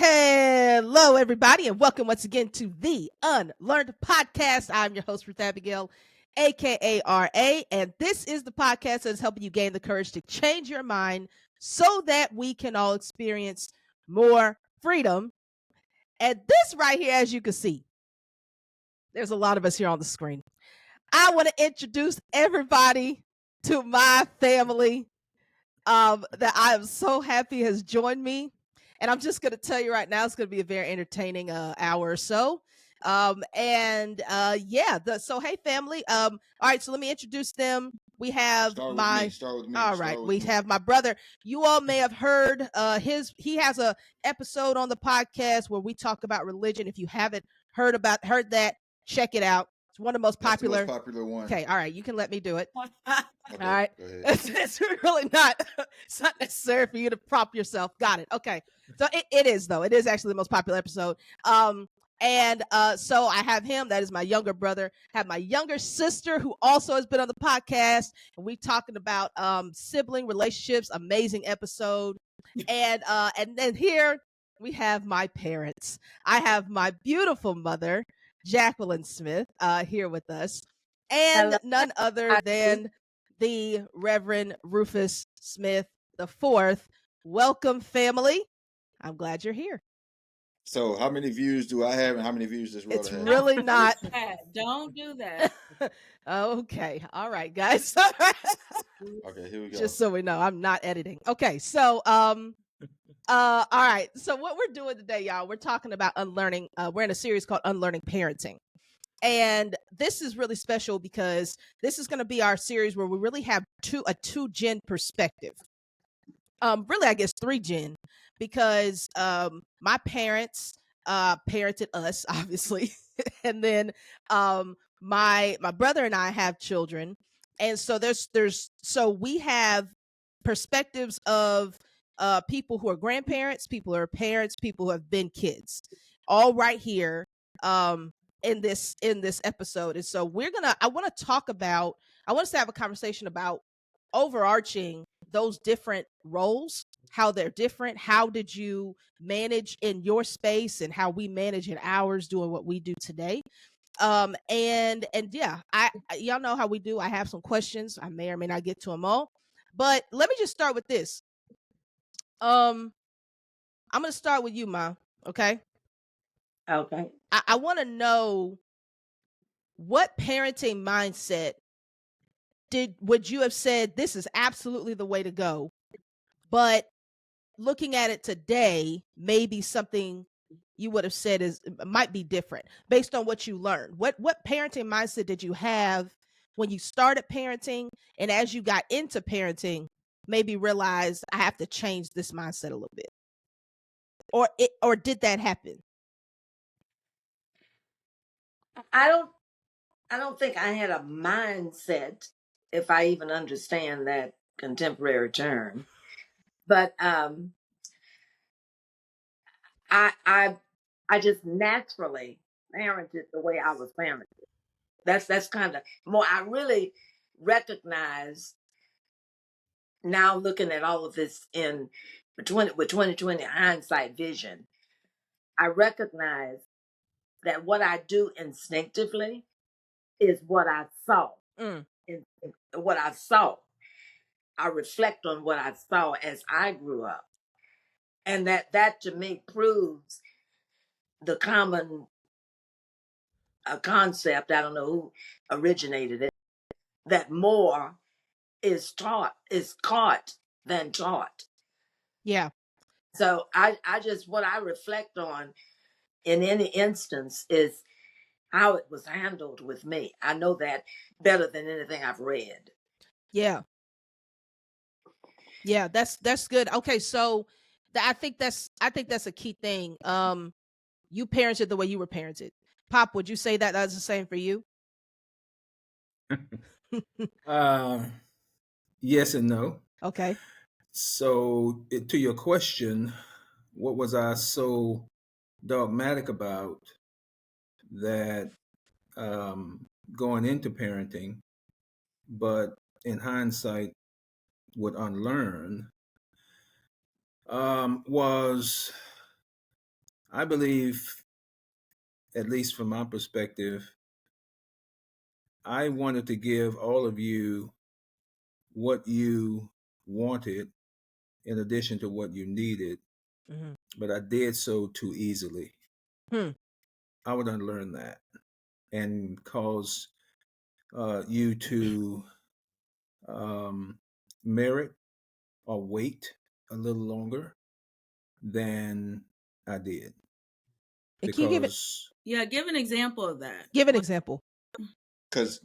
Hello, everybody, and welcome once again to the UnLearned podcast. I'm your host, Ruth Abigail, aka RA, and this is the podcast that is helping you gain the courage to change your mind so that we can all experience more freedom. And this right here, as you can see, there's a lot of us here on the screen. I want to introduce everybody to my family that I am so happy has joined me. And I'm just going to tell you right now, it's going to be a very entertaining hour or so. So hey, family. All right, so let me introduce them. We have Start with my me. Start with me. all Start right, with we me. have my brother. You all may have heard he has a episode on the podcast where we talk about religion. If you haven't heard that, check it out. It's one of the most That's popular. the most popular one. Okay, all right, you can let me do it. Okay, All right. go ahead. It's really not. It's not necessary for you to prop yourself. Got it. Okay. So it is though. It is actually the most popular episode. So I have him. That is my younger brother. Have my younger sister who also has been on the podcast, and we talking about sibling relationships. Amazing episode. And then here we have my parents. I have my beautiful mother, Jacqueline Smith, here with us, and Hello. none other than the Reverend Rufus Smith the Fourth. Welcome, family. I'm glad you're here. So, how many views do I have, and how many views does Rhoda It's have? really not. Don't do that. Okay. All right, guys. Okay, here we go. Just so we know, I'm not editing. Okay. So, all right. So what we're doing today, y'all, we're talking about unlearning. We're in a series called Unlearning Parenting. And this is really special because this is going to be our series where we really have a two-gen perspective. Really, I guess 3-gen, because my parents parented us, obviously, and then my brother and I have children, and so so we have perspectives of people who are grandparents, people who are parents, people who have been kids, all right here in this episode. And so I want us to have a conversation about overarching those different roles, how they're different. How did you manage in your space and how we manage in ours doing what we do today? And yeah, y'all know how we do. I have some questions. I may or may not get to them all, but let me just start with this. I'm gonna start with you, Ma. Okay. Okay. I want to know, what parenting mindset would you have said this is absolutely the way to go, but looking at it today, maybe something you would have said might be different based on what you learned. What parenting mindset did you have when you started parenting, and as you got into parenting, maybe realized I have to change this mindset a little bit, or did that happen? I don't think I had a mindset, if I even understand that contemporary term. But I just naturally parented the way I was parented. That's kind of more. I really recognize now, looking at all of this with 2020 hindsight vision. I recognize that what I do instinctively is what I saw. Mm. In what I saw. I reflect on what I saw as I grew up. And that to me proves the common concept, I don't know who originated it, that more is caught than taught. Yeah. So I just, what I reflect on in any instance is how it was handled with me. I know that better than anything I've read. Yeah. Yeah, that's good. Okay, so I think that's a key thing. You parented the way you were parented. Pop, would you say that that's the same for you? Yes and no. Okay. So, to your question, what was I so dogmatic about that going into parenting, but in hindsight would unlearn, was I believe, at least from my perspective, I wanted to give all of you what you wanted in addition to what you needed, Mhm. but I did so too easily. Hmm. I would unlearn that and cause you to um, merit or wait a little longer than I did. And can you Because give an example of that. give an example? Cause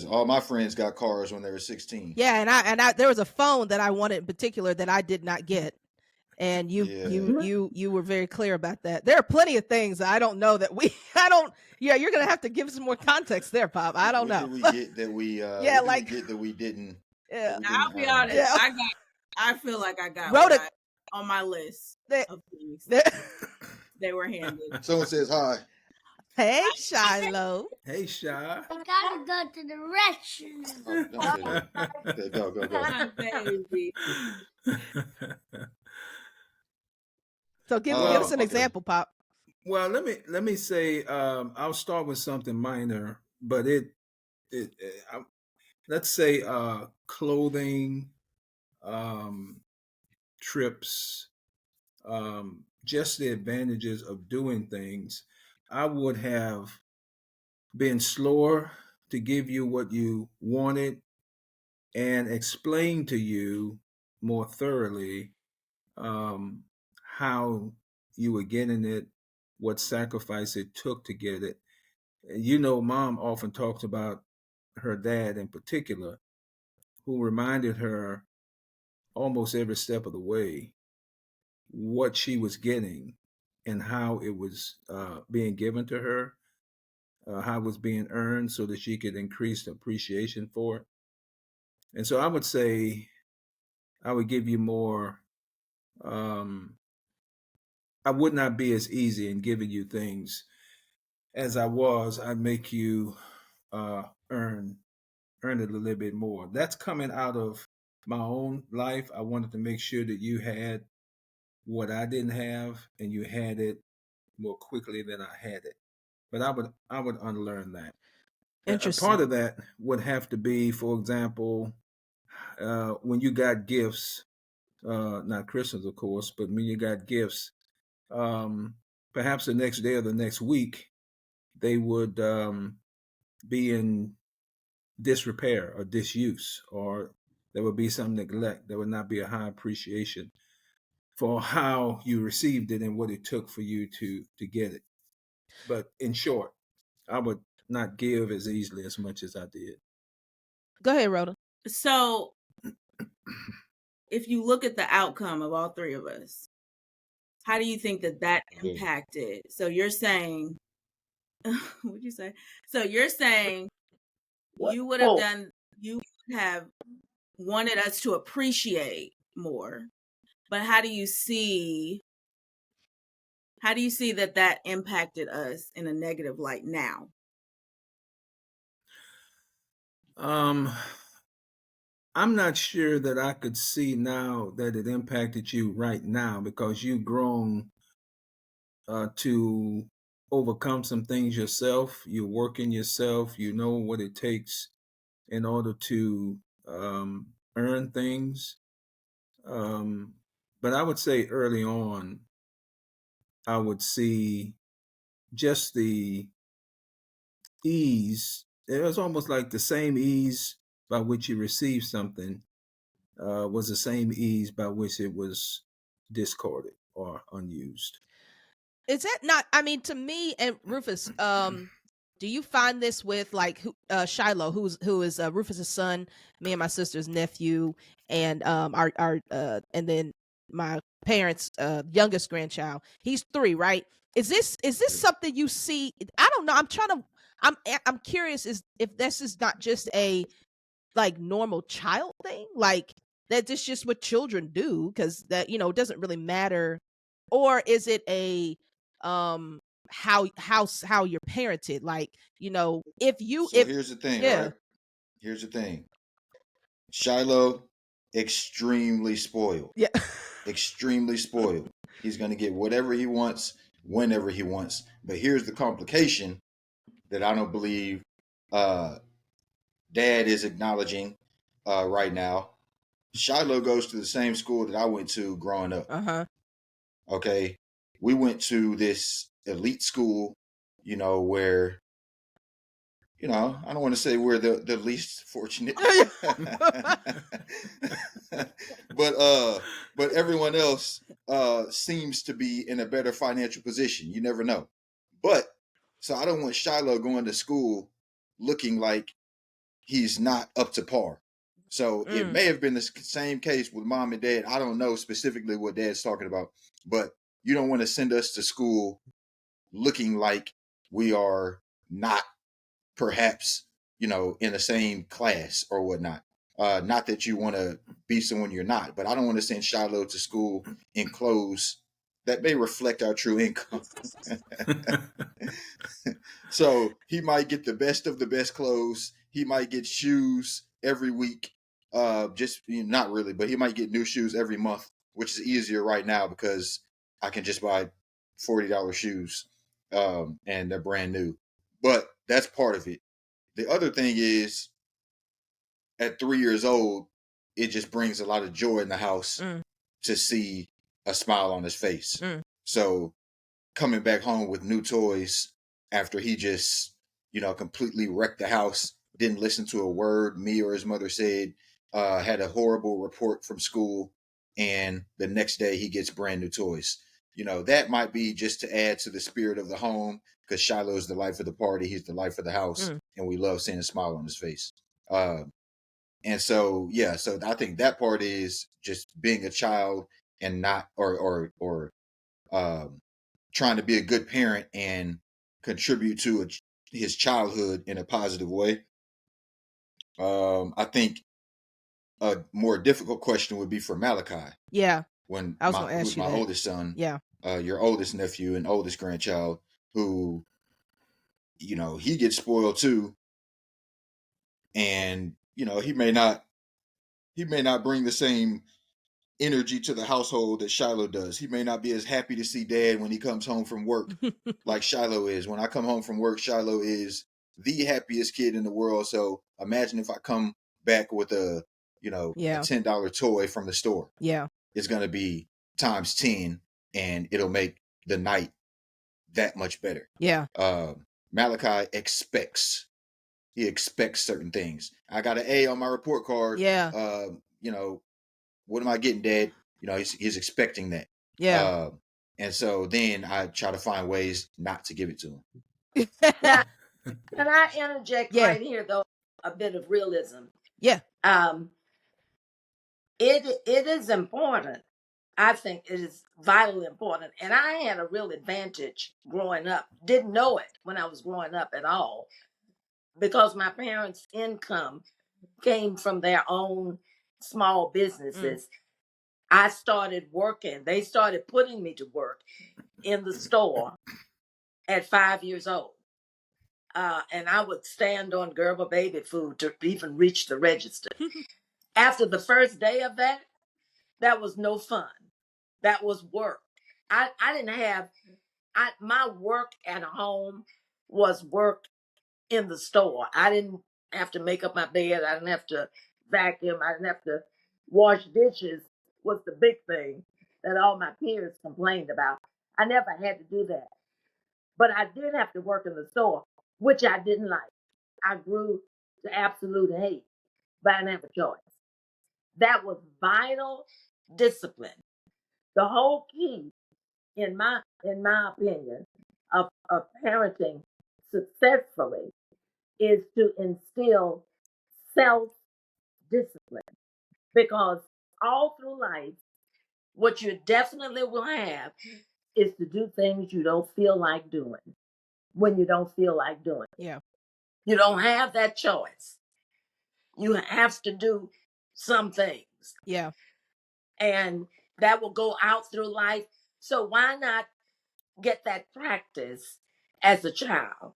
all my friends got cars when they were 16. Yeah, and I there was a phone that I wanted in particular that I did not get. And Yeah. you were very clear about that. There are plenty of things I don't know that I don't. Yeah, you're gonna have to give some more context there, Pop. I don't What know. did we get that we Yeah, what did we like get that we didn't yeah, I'll be honest. yeah. I feel like I got Rhoda, what on my list there, of things there. they were handed. Someone says hi. Hey, Shiloh. hey, Shy. I gotta go to the restroom. Oh, don't say that. Okay, go. My baby. So give Well, us an Okay. example, Pop. Well, let me say I'll start with something minor, but let's say clothing, trips, just the advantages of doing things. I would have been slower to give you what you wanted and explain to you more thoroughly um, how you were getting it, what sacrifice it took to get it. You know, Mom often talks about her dad in particular, who reminded her almost every step of the way what she was getting and how it was being given to her, how it was being earned so that she could increase the appreciation for it. And so I would say I would give you more. Um, I would not be as easy in giving you things as I was. I'd make you earn it a little bit more. That's coming out of my own life. I wanted to make sure that you had what I didn't have, and you had it more quickly than I had it. But I would unlearn that. A part Interesting. of that would have to be, for example, when you got gifts, not Christmas, of course, but when you got gifts, um, perhaps the next day or the next week, they would be in disrepair or disuse, or there would be some neglect. There would not be a high appreciation for how you received it and what it took for you to get it. But in short, I would not give as easily as much as I did. Go ahead, Rhoda. So if you look at the outcome of all three of us, how do you think that impacted? So you're saying, what'd you say? So you're saying you would have wanted us to appreciate more, but how do you see that impacted us in a negative light now? I'm not sure that I could see now that it impacted you right now, because you've grown to overcome some things yourself. You're working yourself. You know what it takes in order to earn things. But I would say early on, I would see just the ease. It was almost like the same ease by which you received something was the same ease by which it was discarded or unused. Is that not? I mean, to me and Rufus, do you find this with like Shiloh, who is Rufus's son, me and my sister's nephew, and our and then my parents' youngest grandchild. He's 3, right? Is this something you see? I don't know. I'm curious is if this is not just a like normal child thing, like that's just what children do, because that it doesn't really matter, or is it a how you're parented, like if you So here's the thing, yeah. right? Here's the thing. Shiloh, extremely spoiled. Yeah. Extremely spoiled. He's gonna get whatever he wants whenever he wants. But here's the complication that I don't believe Dad is acknowledging right now. Shiloh goes to the same school that I went to growing up. Okay, we went to this elite school, where I don't want to say we're the least fortunate, but everyone else seems to be in a better financial position. You never know. But so I don't want Shiloh going to school looking like he's not up to par. So it may have been the same case with Mom and Dad. I don't know specifically what Dad's talking about, but you don't want to send us to school looking like we are not perhaps, in the same class or whatnot. Not that you want to be someone you're not, but I don't want to send Shiloh to school in clothes that may reflect our true income. So he might get the best of the best clothes. He might get shoes every week. Not really, but he might get new shoes every month, which is easier right now because I can just buy $40 shoes, and they're brand new. But that's part of it. The other thing is, at 3 years old, it just brings a lot of joy in the house to see a smile on his face. So coming back home with new toys after he just, completely wrecked the house, didn't listen to a word me or his mother said, had a horrible report from school, and the next day he gets brand new toys. That might be just to add to the spirit of the home, because Shiloh's the life of the party. He's the life of the house, and we love seeing a smile on his face. And so, yeah, so I think that part is just being a child and not, or trying to be a good parent and contribute to his childhood in a positive way. I think a more difficult question would be for Malachi. Yeah. When I was going to ask who's you my that. oldest son, Yeah. Your oldest nephew and oldest grandchild, who, he gets spoiled too. And, he may not bring the same energy to the household that Shiloh does. He may not be as happy to see Dad when he comes home from work like Shiloh is. When I come home from work, Shiloh is the happiest kid in the world. So imagine if I come back with a $10 toy from the store. Yeah. It's going to be times 10, and it'll make the night that much better. Yeah. Malachi expects certain things. I got an A on my report card. Yeah. What am I getting, Dad? He's expecting that. Yeah. And so then I try to find ways not to give it to him. Now, can I interject Yeah. right here, though, a bit of realism? Yeah. It is important. I think it is vitally important. And I had a real advantage growing up. Didn't know it when I was growing up at all, because my parents' income came from their own small businesses. I started working. They started putting me to work in the store at 5 years old. And I would stand on Gerber baby food to even reach the register. After the first day of that was no fun. That was work. I didn't have, my work at home was work in the store. I didn't have to make up my bed. I didn't have to vacuum. I didn't have to wash dishes, was the big thing that all my peers complained about. I never had to do that. But I did have to work in the store, which I didn't like. I grew to absolute hate, but I didn't have a choice. That was vital discipline. The whole key, in my opinion, of parenting successfully is to instill self-discipline. Because all through life, what you definitely will have is to do things you don't feel like doing when you don't feel like doing it. Yeah. You don't have that choice. You have to do some things. Yeah. And that will go out through life. So why not get that practice as a child?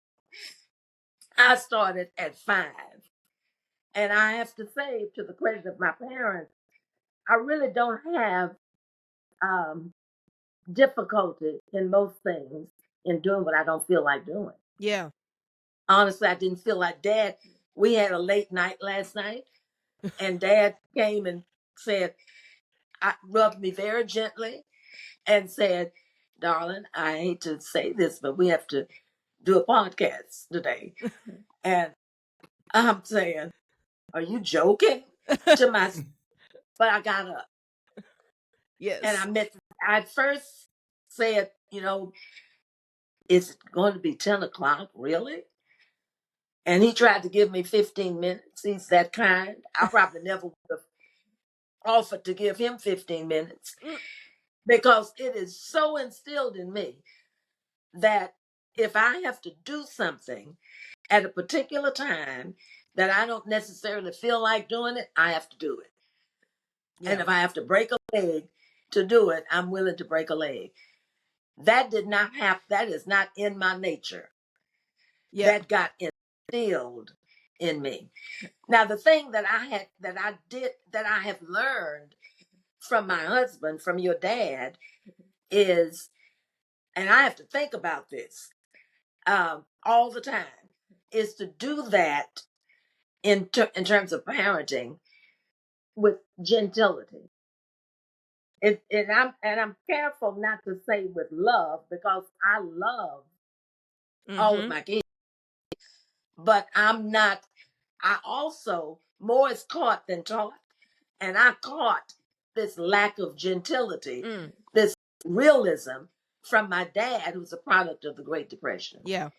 I started at 5. And I have to say, to the credit of my parents, I really don't have difficulty in most things in doing what I don't feel like doing. Yeah. Honestly, I didn't feel like Dad. We had a late night last night, and Dad came and said, I rubbed me very gently and said, "Darling, I hate to say this, but we have to do a podcast today." And I'm saying, "Are you joking?" To myself, but I got up and Yes. I first said, is it going to be 10 o'clock, really? And he tried to give me 15 minutes. He's that kind. I probably never would have offered to give him 15 minutes Mm, because it is so instilled in me that if I have to do something at a particular time that I don't necessarily feel like doing it, I have to do it. And yeah. if I have to break a leg to do it, I'm willing to break a leg. That did not happen. That is not in my nature. Yeah. That got instilled in me. Now, the thing that I have learned from my husband, from your dad, is, and I have to think about this all the time, is to do that in terms of parenting with gentility. And I'm careful not to say with love because I love all of Mm-hmm. my kids, but I'm not. I also more is caught than taught, and I caught this lack of gentility, Mm. this realism from my dad, who's a product of the Great Depression. Yeah.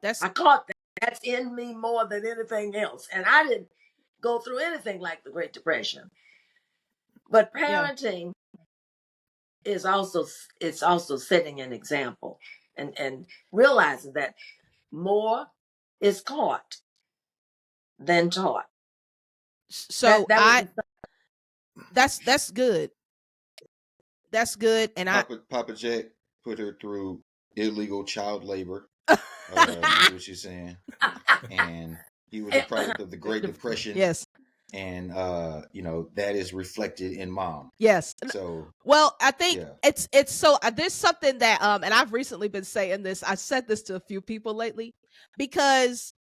That's I caught that. That's in me more than anything else, and I didn't go through anything like the Great Depression. But yeah. parenting is also setting an example and realizing that more is caught than taught. So That was the that's good. That's good. And Papa Jack put her through illegal child labor. Is what she's saying, and he was a product of the Great Depression. yes. And that is reflected in mom. Yes. So Well, I think yeah, it's so there's something that and I've recently been saying this. I said this to a few people lately because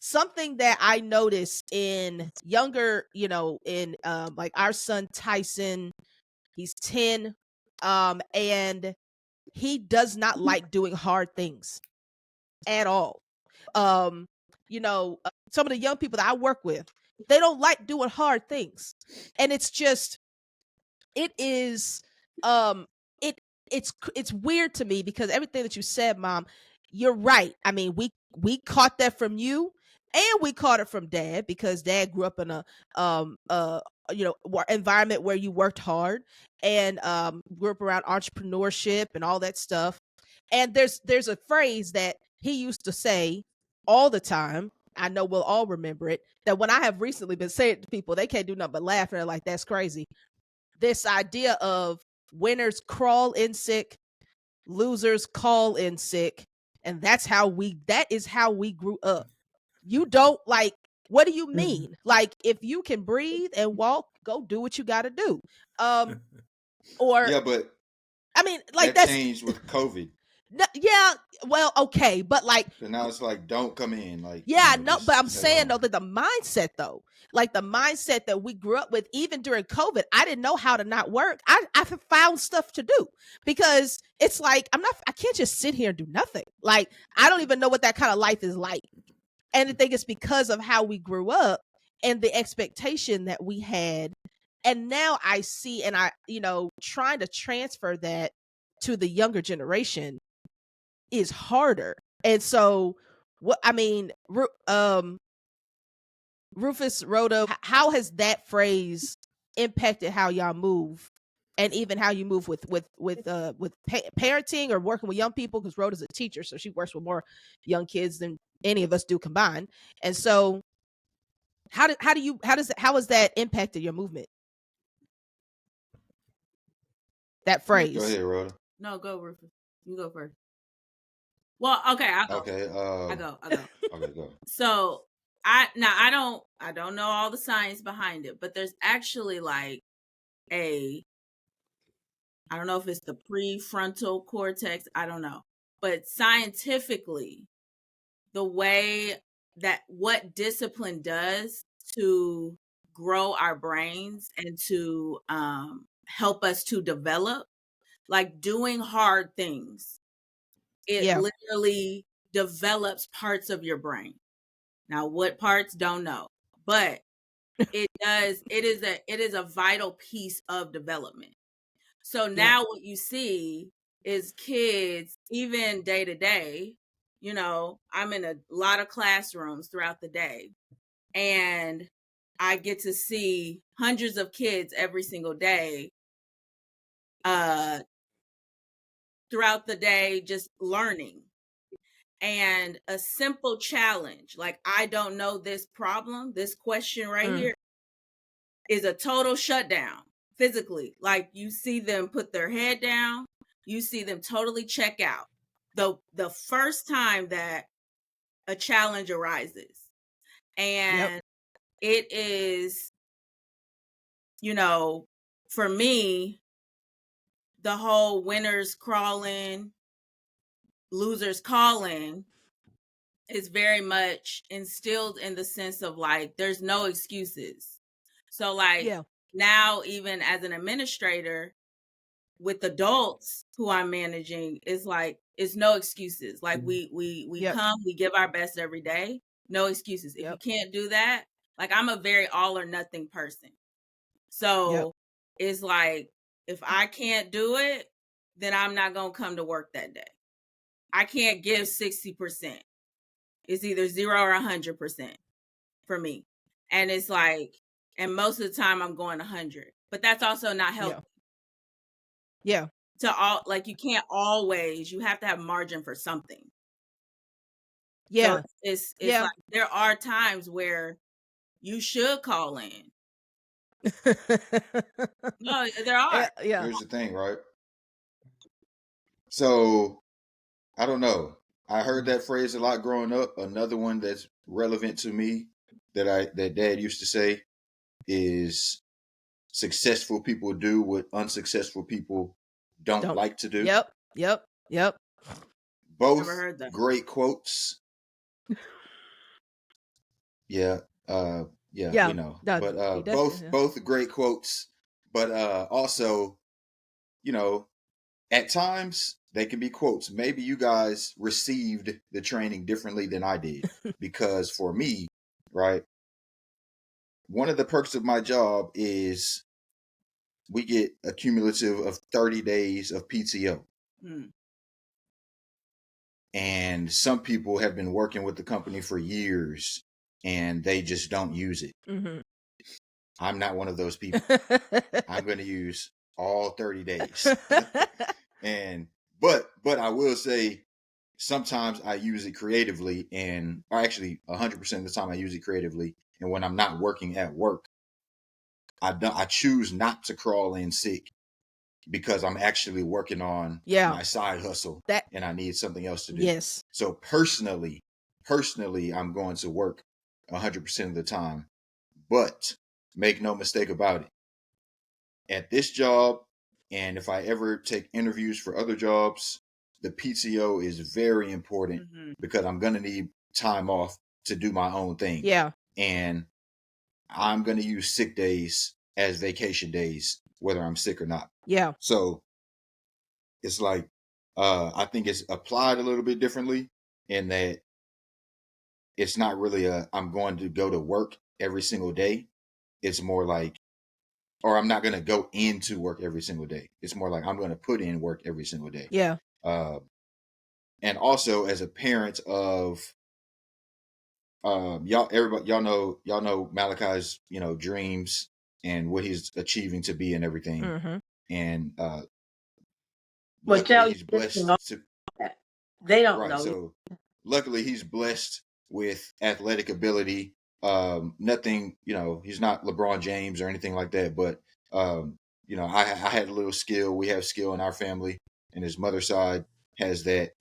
something that I noticed in younger, in like our son Tyson, he's 10, and he does not like doing hard things at all. Some of the young people that I work with, they don't like doing hard things. And it's just it is um it it's weird to me because everything that you said, Mom, you're right. I mean, we caught that from you and we caught it from Dad because Dad grew up in a environment where you worked hard and grew up around entrepreneurship and all that stuff. And there's a phrase that he used to say all the time. I know we'll all remember it. That when I have recently been saying it to people, they can't do nothing but laugh and they're like, "That's crazy." This idea of winners crawl in sick, losers call in sick, and that is how we grew up. You don't like, what do you mean? Like, if you can breathe and walk, go do what you got to do. Or yeah, but I mean, like that that's changed with COVID. yeah, well, okay, but like So now it's like, don't come in, like yeah, no, but just I'm stay saying though home. that the mindset though, like the mindset that we grew up with, even during COVID, I didn't know how to not work. I found stuff to do because it's like I can't just sit here and do nothing. Like I don't even know what that kind of life is like. And I think it's because of how we grew up and the expectation that we had. And now I see, and trying to transfer that to the younger generation is harder. And so, what I mean, Rufus Roto, how has that phrase impacted how y'all move, and even how you move with parenting or working with young people? Because Rhoda's a teacher, so she works with more young kids than any of us do combined. And so, how has that impacted your movement? That Go phrase. ahead, Rhoda. No, go, Rufus. You go first. Well, okay, I'll go. Okay. I go. Okay, go. So I don't know all the science behind it, but there's actually like a I don't know if it's the prefrontal cortex, I don't know. But scientifically, the way that what discipline does to grow our brains and to help us to develop, like doing hard things, it Yeah. literally develops parts of your brain. Now, what parts, don't know, but it does. It is a vital piece of development. So now what you see is kids, even day to day, you know, I'm in a lot of classrooms throughout the day, and I get to see hundreds of kids every single day throughout the day, just learning. And a simple challenge, like, I don't know this problem, this question right here, is a total shutdown physically. Like, you see them put their head down, you see them totally check out the first time that a challenge arises. And it is, you know, for me, the whole winners crawling, losers calling is very much instilled in the sense of, like, there's no excuses. So, like, now, even as an administrator with adults who I'm managing, is like, it's no excuses. Like, we come, we give our best every day. No excuses. If you can't do that, like, I'm a very all or nothing person. So it's like, if I can't do it, then I'm not going to come to work that day. I can't give 60%. It's either 0 or 100% for me. And it's like, and most of the time I'm going 100, but that's also not healthy. Yeah. To all, like, you can't always, you have to have margin for something. Yeah. So it's like, there are times where you should call in. No, there are. Yeah. Here's the thing, right? So I don't know. I heard that phrase a lot growing up. Another one that's relevant to me that Dad used to say is successful people do what unsuccessful people don't like to do. Yep. Both Never heard that. great quotes. Yeah, we know. But both great quotes. But also, you know, at times they can be quotes. Maybe you guys received the training differently than I did. Because for me, right, one of the perks of my job is we get a cumulative of 30 days of PTO. And some people have been working with the company for years and they just don't use it. I'm not one of those people. I'm going to use all 30 days. But I will say, sometimes I use it creatively, or actually 100% of the time I use it creatively. And when I'm not working at work, I choose not to crawl in sick because I'm actually working on my side hustle and I need something else to do. Yes. So personally, I'm going to work 100% of the time, but make no mistake about it. At this job, and if I ever take interviews for other jobs, the PTO is very important because I'm going to need time off to do my own thing. Yeah. And I'm going to use sick days as vacation days, whether I'm sick or not. Yeah. So it's like, I think it's applied a little bit differently in that it's not really I'm going to go to work every single day. It's more like, or I'm not going to go into work every single day. It's more like I'm going to put in work every single day. Yeah. And also as a parent of, y'all know Malachi's, dreams and what he's achieving to be and everything. And, luckily he's blessed to, they don't right, know. So luckily he's blessed with athletic ability. Nothing, he's not LeBron James or anything like that, but, I had a little skill. We have skill in our family, and his mother's side has that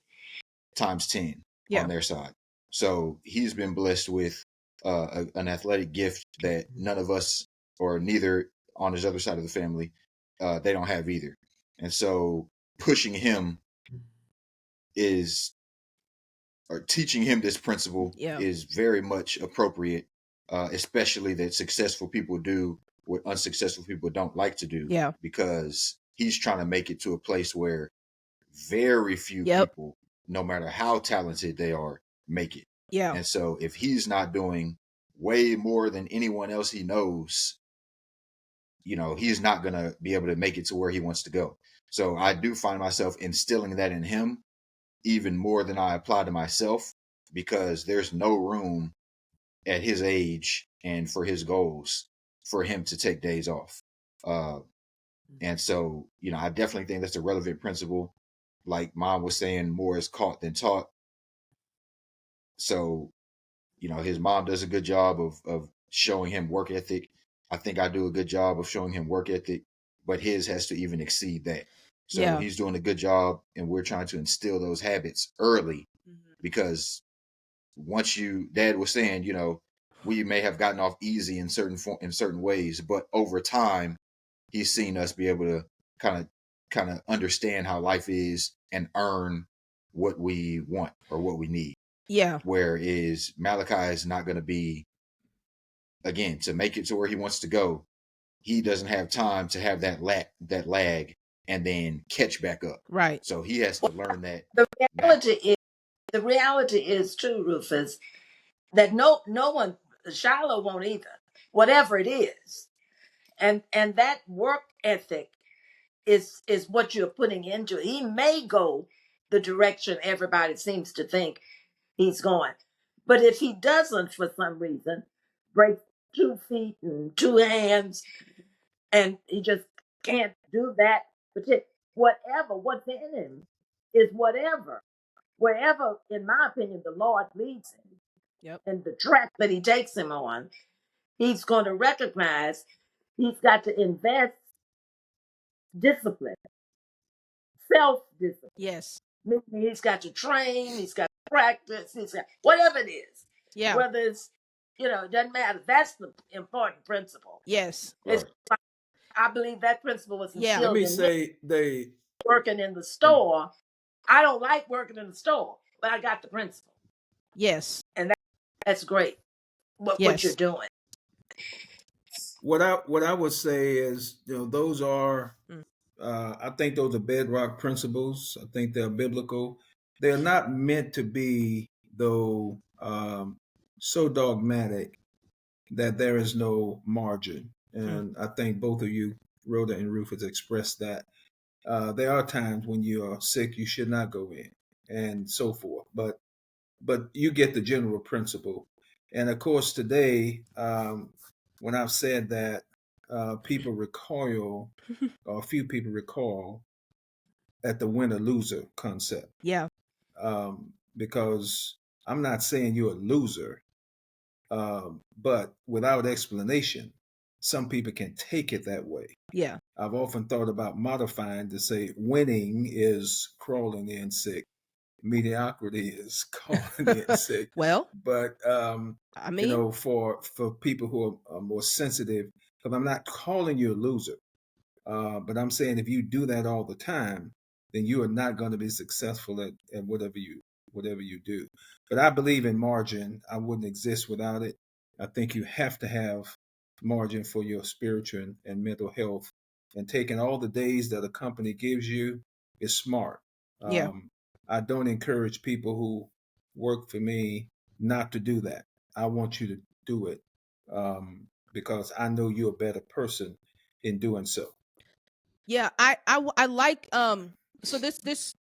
times 10 on their side. So he's been blessed with an athletic gift that none of us, or neither on his other side of the family, they don't have either. And so pushing him is, or teaching him this principle Yeah. is very much appropriate, especially that successful people do what unsuccessful people don't like to do, Yeah. because he's trying to make it to a place where very few Yep. people, no matter how talented they are, make it. Yeah. And so if he's not doing way more than anyone else he knows, he's not going to be able to make it to where he wants to go. So I do find myself instilling that in him even more than I apply to myself, because there's no room at his age and for his goals for him to take days off. And so, I definitely think that's a relevant principle. Like Mom was saying, more is caught than taught. So, his mom does a good job of showing him work ethic. I think I do a good job of showing him work ethic, but his has to even exceed that. So Yeah. he's doing a good job, and we're trying to instill those habits early, Mhm. because once Dad was saying, we may have gotten off easy in certain ways, but over time, he's seen us be able to kind of understand how life is and earn what we want or what we need. Yeah. Whereas Malachi is not going to be, again, to make it to where he wants to go. He doesn't have time to have that lag and then catch back up. Right. So he has to learn that. The reality is too, Rufus, that no one, Shiloh won't either, whatever it is. And that work ethic is what you're putting into it. He may go the direction everybody seems to think he's going. But if he doesn't, for some reason, break 2 feet and 2 hands, and he just can't do that, whatever, what's in him is whatever. Wherever, in my opinion, the Lord leads him, Yep. and the track that he takes him on, he's going to recognize he's got to invest discipline, self-discipline. Yes. Meaning he's got to train, he's got to practice, he's got whatever it is. Yeah. Whether it's, it doesn't matter. That's the important principle. Yes. It's, I believe that principle was Yeah. Let instilled me in me say they working in the store. I don't like working in the store, but I got the principle. Yes. And that's great. What Yes. you're doing. what I would say is, those are Mm. I think those are bedrock principles. I think they're biblical. They're not meant to be, though, so dogmatic that there is no margin. And I think both of you, Rhoda and Rufus, expressed that. There are times when you are sick, you should not go in, and so forth. But you get the general principle. And of course, today, when I've said that, people recoil, or a few people recall at the winner loser concept. Yeah. Because I'm not saying you're a loser, but without explanation, some people can take it that way. Yeah. I've often thought about modifying to say winning is crawling in sick, mediocrity is calling in sick. Well, But I mean, for people who are more sensitive, because I'm not calling you a loser, but I'm saying if you do that all the time, then you are not going to be successful at whatever you do. But I believe in margin. I wouldn't exist without it. I think you have to have margin for your spiritual and mental health. And taking all the days that a company gives you is smart. yeah. I don't encourage people who work for me not to do that. I want you to do it, because I know you're a better person in doing so. Yeah. I like, so this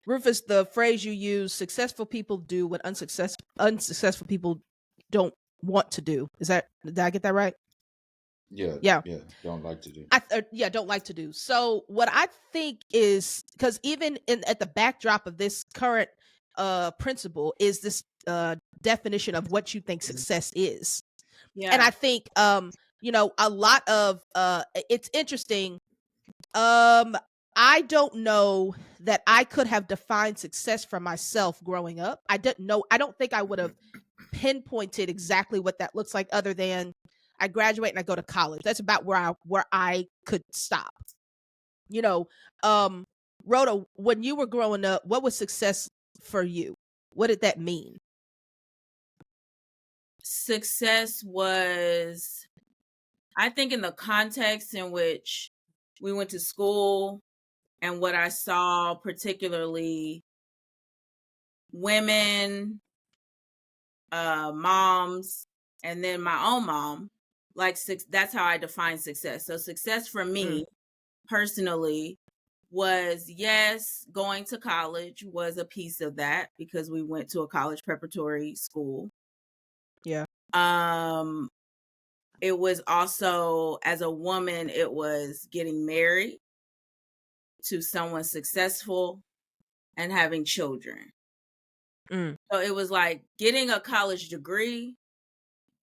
Rufus, the phrase you use, successful people do what unsuccessful people don't want to do. Did I get that right? Yeah. Yeah. Yeah. Don't like to do. Don't like to do. So what I think is, because even at the backdrop of this current principle is this definition of what you think success is. Yeah. And I think a lot of it's interesting. I don't know that I could have defined success for myself growing up. I don't think I would have pinpointed exactly what that looks like, other than I graduate and I go to college. That's about where I could stop. You know, um, Rhoda, when you were growing up, what was success for you? What did that mean? Success was, I think, in the context in which we went to school and what I saw, particularly women, moms, and then my own mom. Like, that's how I define success. So success for me personally was, yes, going to college was a piece of that because we went to a college preparatory school. Yeah. It was also, as a woman, it was getting married to someone successful and having children. So it was like getting a college degree,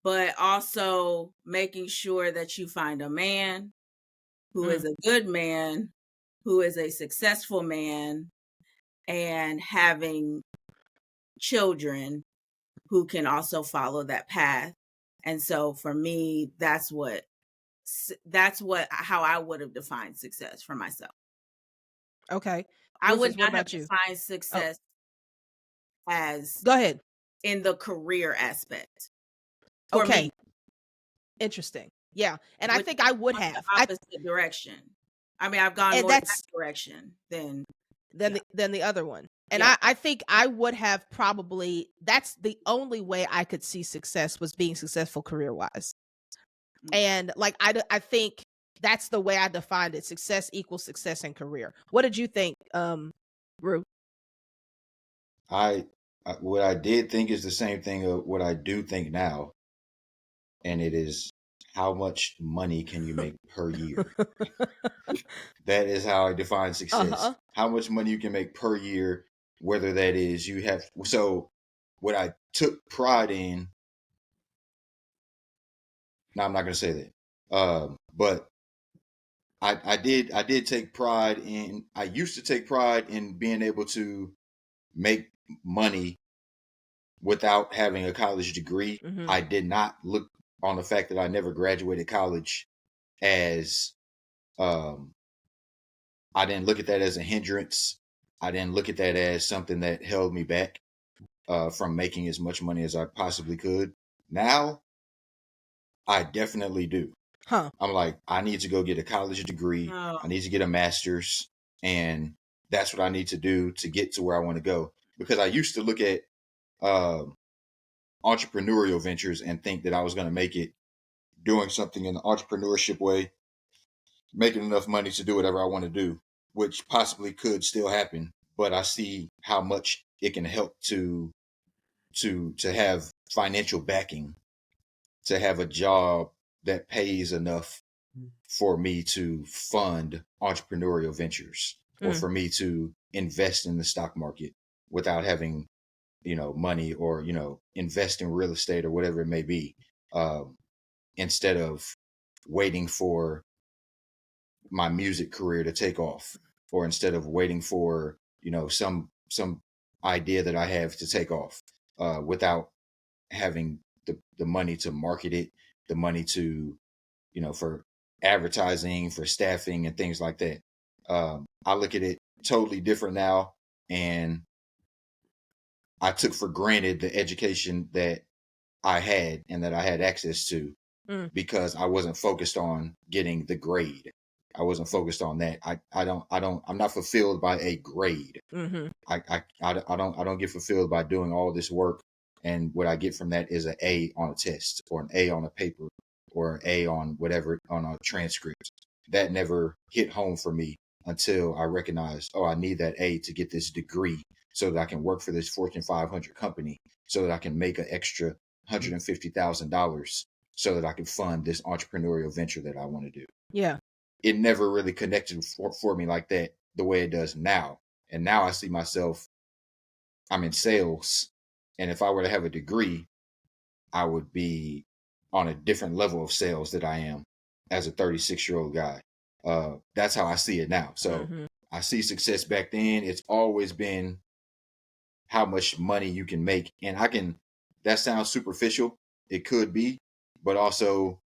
but also making sure that you find a man who is a good man, who is a successful man, and having children who can also follow that path. And so for me, that's how I would have defined success for myself. Okay. I would Rufus, what not have about you? defined success as Go ahead. in the career aspect for Okay. me, Interesting. Yeah. And I which think I would is the have. opposite direction. I mean, I've gone And more that that's direction than than the other one. And Yeah. I think I would have probably, that's the only way I could see success was being successful career wise. And like I think that's the way I defined it. Success equals success in career. What did you think, Rue? What I did think is the same thing of what I do think now, and it is how much money can you make per year? That is how I define success. How much money you can make per year, whether that is you have. So, what I took pride in. No, I'm not going to say that. But I did take pride in. I used to take pride in being able to make money without having a college degree. I did not look on the fact that I never graduated college as I didn't look at that as a hindrance. I didn't look at that as something that held me back from making as much money as I possibly could. Now, I definitely do. I'm like, I need to go get a college degree. I need to get a master's. And that's what I need to do to get to where I want to go. Because I used to look at entrepreneurial ventures and think that I was going to make it doing something in the entrepreneurship way, making enough money to do whatever I want to do, which possibly could still happen. But I see how much it can help to have financial backing, to have a job that pays enough for me to fund entrepreneurial ventures or for me to invest in the stock market without having, money or, invest in real estate or whatever it may be, instead of waiting for my music career to take off, or instead of waiting for, some idea that I have to take off, without having the money to market it, the money to, for advertising, for staffing and things like that. I look at it totally different now. And I took for granted the education that I had and that I had access to because I wasn't focused on getting the grade. I wasn't focused on that. I'm not fulfilled by a grade. I don't get fulfilled by doing all this work. And what I get from that is an A on a test or an A on a paper or an A on whatever on a transcript. That never hit home for me until I recognized, oh, I need that A to get this degree so that I can work for this Fortune 500 company, so that I can make an extra $150,000 so that I can fund this entrepreneurial venture that I want to do. Yeah. It never really connected for me like that the way it does now. And now I see myself, I'm in sales. And if I were to have a degree, I would be on a different level of sales that I am as a 36-year-old guy. That's how I see it now. So I see success back then. It's always been how much money you can make. And that sounds superficial. It could be, but also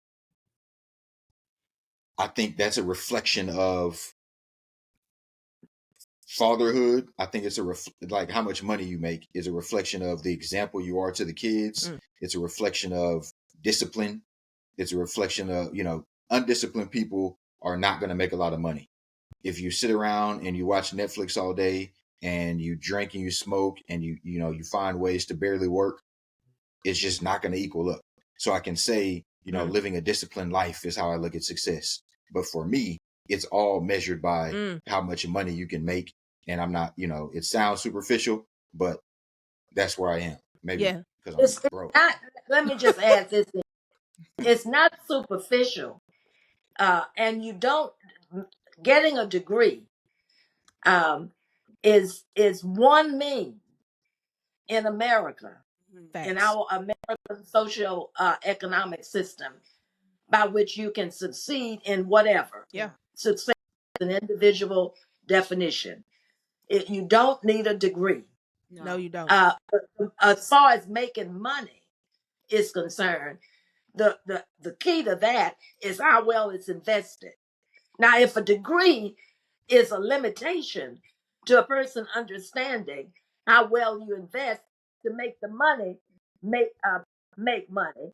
I think that's a reflection of fatherhood, I think it's like how much money you make is a reflection of the example you are to the kids. It's a reflection of discipline. It's a reflection of, undisciplined people are not going to make a lot of money. If you sit around and you watch Netflix all day and you drink and you smoke and you find ways to barely work, it's just not going to equal up. So I can say, living a disciplined life is how I look at success. But for me, it's all measured by how much money you can make. And I'm not, it sounds superficial, but that's where I am. Maybe because It's I'm broke. not, let me just add this in. It's not superficial. And you don't, getting a degree is one means in America, in Facts. our American social economic system, by which you can succeed in whatever. Yeah. Success is an individual definition. You don't need a degree. No, you don't. As far as making money is concerned, the key to that is how well it's invested. Now, if a degree is a limitation to a person understanding how well you invest to make the money make money,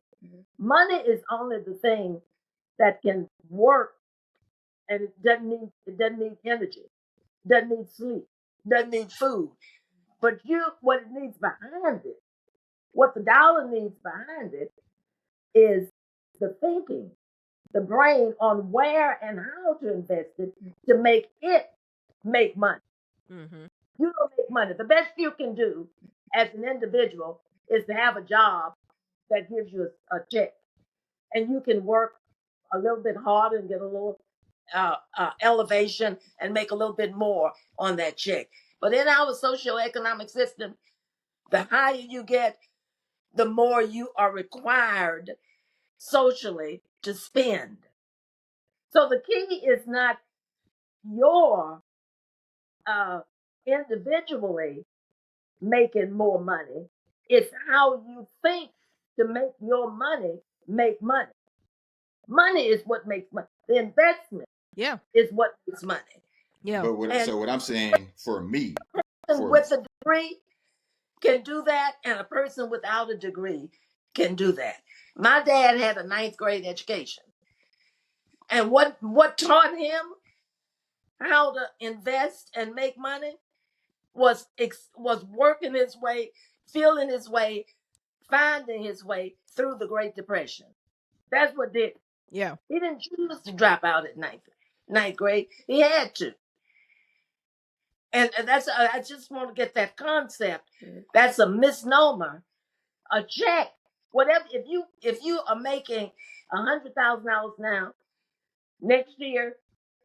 money is only the thing that can work, and it doesn't need energy, doesn't need sleep, doesn't need food. But what it needs behind it, what the dollar needs behind it, is the thinking, the brain on where and how to invest it to make it make money. Mm-hmm. You don't make money. The best you can do as an individual is to have a job that gives you a check, and you can work a little bit harder and get a little elevation and make a little bit more on that check. But in our socioeconomic system, the higher you get, the more you are required socially to spend. So the key is not your individually making more money. It's how you think to make your money make money. Money is what makes money. The investment is what makes money. Yeah. But what I'm saying for me, With a degree can do that, and a person without a degree can do that. My dad had a 9th grade education. And what taught him how to invest and make money was working his way, feeling his way, finding his way through the Great Depression. That's what did. Yeah. He didn't choose to drop out at ninth grade. He had to. And that's I just want to get that concept. That's a misnomer. A check, whatever. If you are making $100,000 now, next year,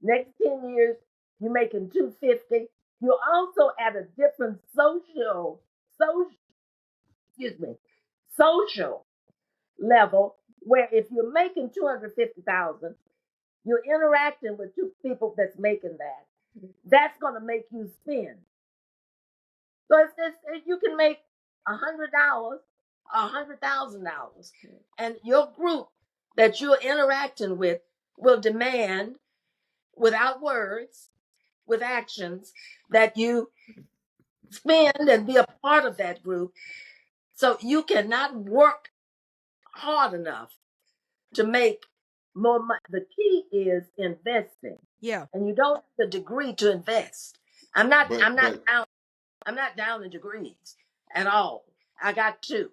next 10 years, you're making $250. You're also at a different social level, where if you're making 250,000, you're interacting with two people that's making that. That's going to make you spend. So you can make $100, $100,000, and your group that you're interacting with will demand, without words, with actions, that you spend and be a part of that group. So you cannot work hard enough to make more money. The key is investing. Yeah. And you don't have a degree to invest. I'm not down in degrees at all. I got 2.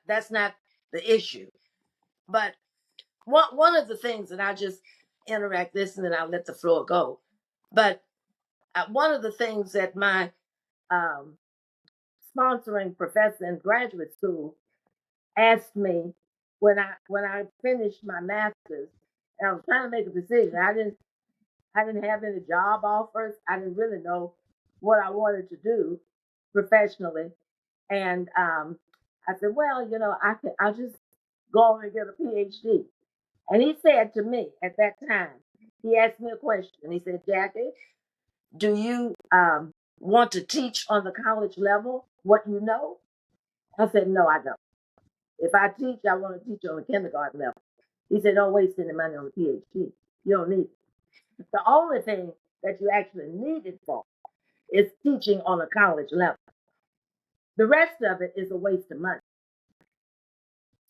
That's not the issue. But one of the things that I just interact this, and then I'll let the floor go. But one of the things that my sponsoring professor in graduate school asked me when I finished my master's, and I was trying to make a decision. I didn't have any job offers. I didn't really know what I wanted to do professionally. And I said, well, I'll just go on and get a PhD. And he said to me at that time, he asked me a question. He said, Jackie, do you want to teach on the college level what you know? I said, no, I don't. If I teach, I want to teach on the kindergarten level. He said, don't waste any money on a PhD. You don't need it. The only thing that you actually need it for is teaching on a college level. The rest of it is a waste of money.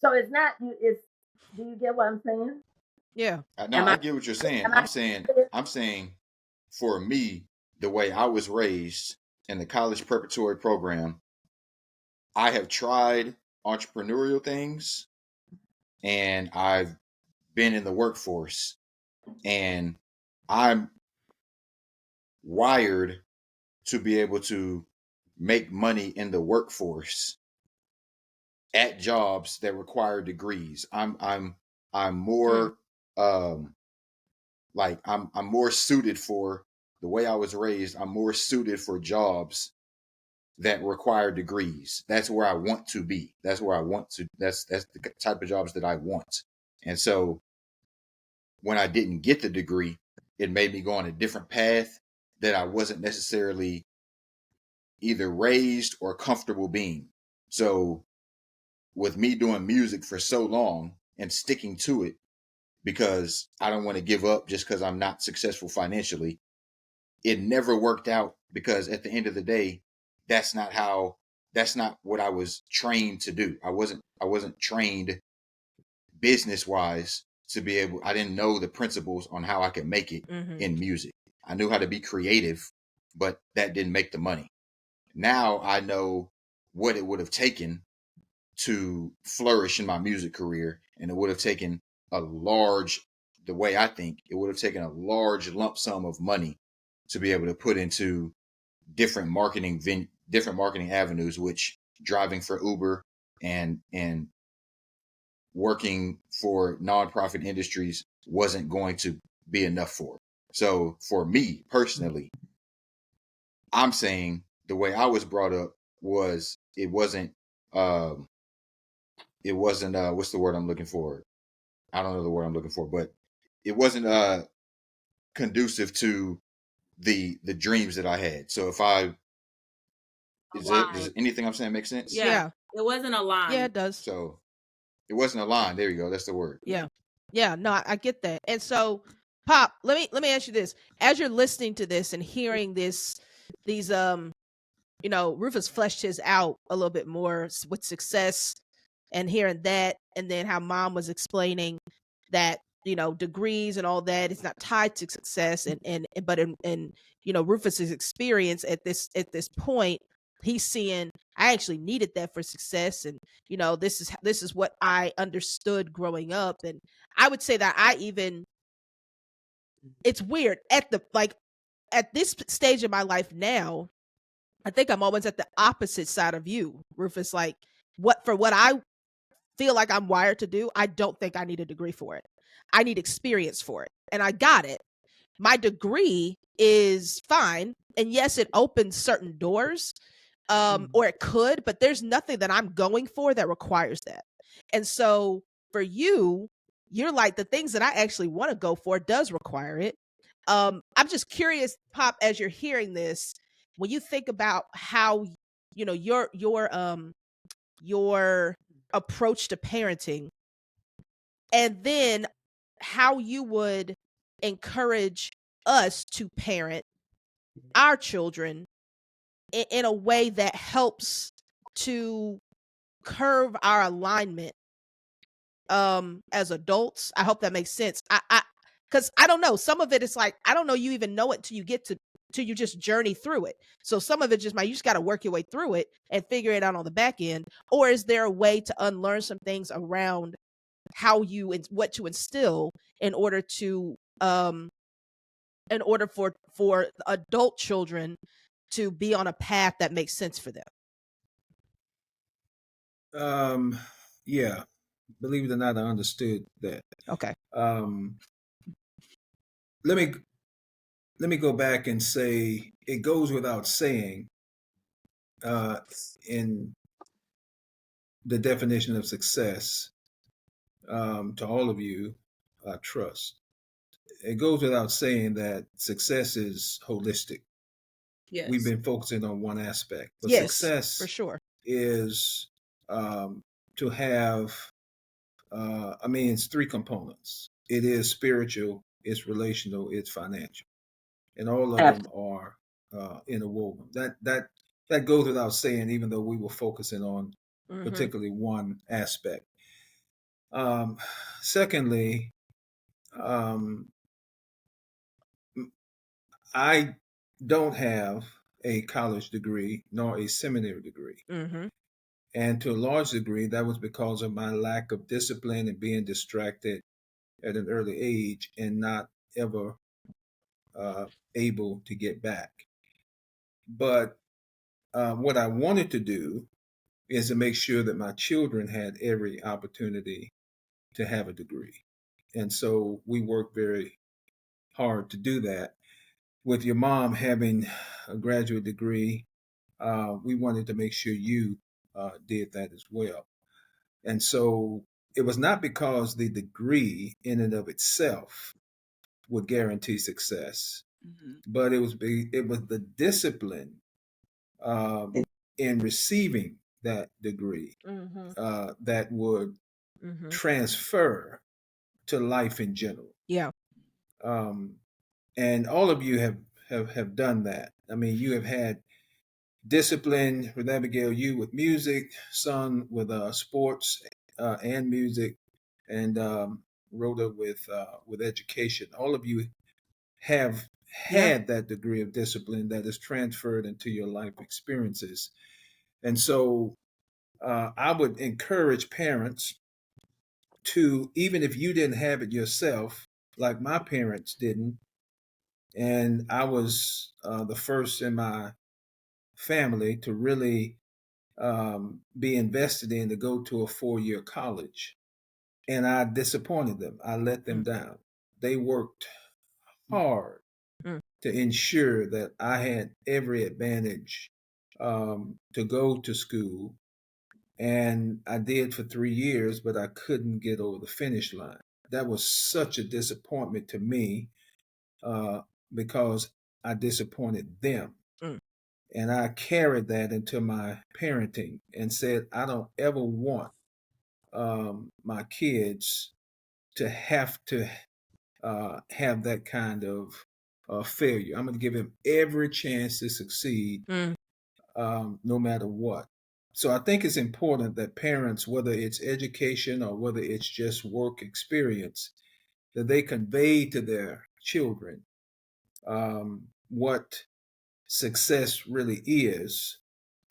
So it's not you. It's do you get what I'm saying? Yeah. No, Am I I? get what you're saying. Am I? I'm saying for me, the way I was raised in the college preparatory program, I have tried entrepreneurial things and I've been in the workforce, and I'm wired to be able to make money in the workforce at jobs that require degrees. I'm more like I'm more suited for the way I was raised. I'm more suited for jobs that require degrees. That's where I want to be. That's where I want to. That's the type of jobs that I want. And so when I didn't get the degree, it made me go on a different path that I wasn't necessarily either raised or comfortable being. So with me doing music for so long and sticking to it because I don't want to give up just because I'm not successful financially, it never worked out because at the end of the day, that's not what I was trained to do. I wasn't trained business wise to be able, I didn't know the principles on how I could make it in music. I knew how to be creative, but that didn't make the money. Now I know what it would have taken to flourish in my music career, and it would have taken a large, the way I think, it would have taken a large lump sum of money to be able to put into different marketing avenues, which driving for Uber and working for nonprofit industries wasn't going to be enough for. So for me personally, I'm saying the way I was brought up was um it wasn't what's the word I'm looking for? I don't know the word I'm looking for, but it wasn't conducive to the dreams that I had. So if I does Aligned. anything I'm saying make sense? Yeah. Yeah. It wasn't Yeah, aligned. it does. So it wasn't aligned. There you go. That's the word. Yeah. Yeah, no, I get that. And so, Pop, let me ask you this. As you're listening to this and hearing these Rufus fleshed his out a little bit more with success, and hearing that, and then how Mom was explaining that, degrees and all that is not tied to success, but in Rufus's experience at this point, he's seeing, I actually needed that for success, and this is what I understood growing up. And I would say that it's weird at this stage of my life now, I think I'm always at the opposite side of you, Rufus. Like, what I feel like I'm wired to do, I don't think I need a degree for it. I need experience for it. And I got it. My degree is fine. And yes, it opens certain doors, or it could, but there's nothing that I'm going for that requires that. And so for you, you're like, the things that I actually want to go for does require it. I'm just curious, Pop, as you're hearing this, when you think about how, your approach to parenting, and then how you would encourage us to parent our children in a way that helps to curve our alignment as adults. I hope that makes sense. I because I don't know, some of it is like, I don't know you even know it till you just journey through it. So some of it just you just got to work your way through it and figure it out on the back end. Or is there a way to unlearn some things around what to instill in order for adult children to be on a path that makes sense for them? Yeah, believe it or not, I understood that. Okay. Um, let me go back and say it goes without saying in the definition of success, to all of you, I trust. It goes without saying that success is holistic. Yes. We've been focusing on one aspect, but Yes, success for sure. is to have, it's three components. It is spiritual, it's relational, it's financial. And all of them are interwoven. That goes without saying, even though we were focusing on particularly one aspect. Secondly, um, I don't have a college degree nor a seminary degree. And to a large degree, that was because of my lack of discipline and being distracted at an early age and not ever able to get back. But what I wanted to do is to make sure that my children had every opportunity to have a degree. And so we worked very hard to do that. With your mom having a graduate degree, we wanted to make sure you did that as well. And so it was not because the degree in and of itself would guarantee success, but it was the discipline in receiving that degree that would transfer to life in general. Yeah. And all of you have done that. I mean, you have had discipline with Abigail, you with music, son with sports and music, and Rhoda with education. All of you have had that degree of discipline that is transferred into your life experiences. And so I would encourage parents to, even if you didn't have it yourself, like my parents didn't, and I was the first in my family to really be invested in to go to a 4-year college. And I disappointed them. I let them down. They worked hard to ensure that I had every advantage to go to school. And I did for 3 years, but I couldn't get over the finish line. That was such a disappointment to me because I disappointed them. And I carried that into my parenting and said, I don't ever want my kids to have that kind of failure. I'm going to give them every chance to succeed, no matter what. So I think it's important that parents, whether it's education or whether it's just work experience, that they convey to their children what success really is,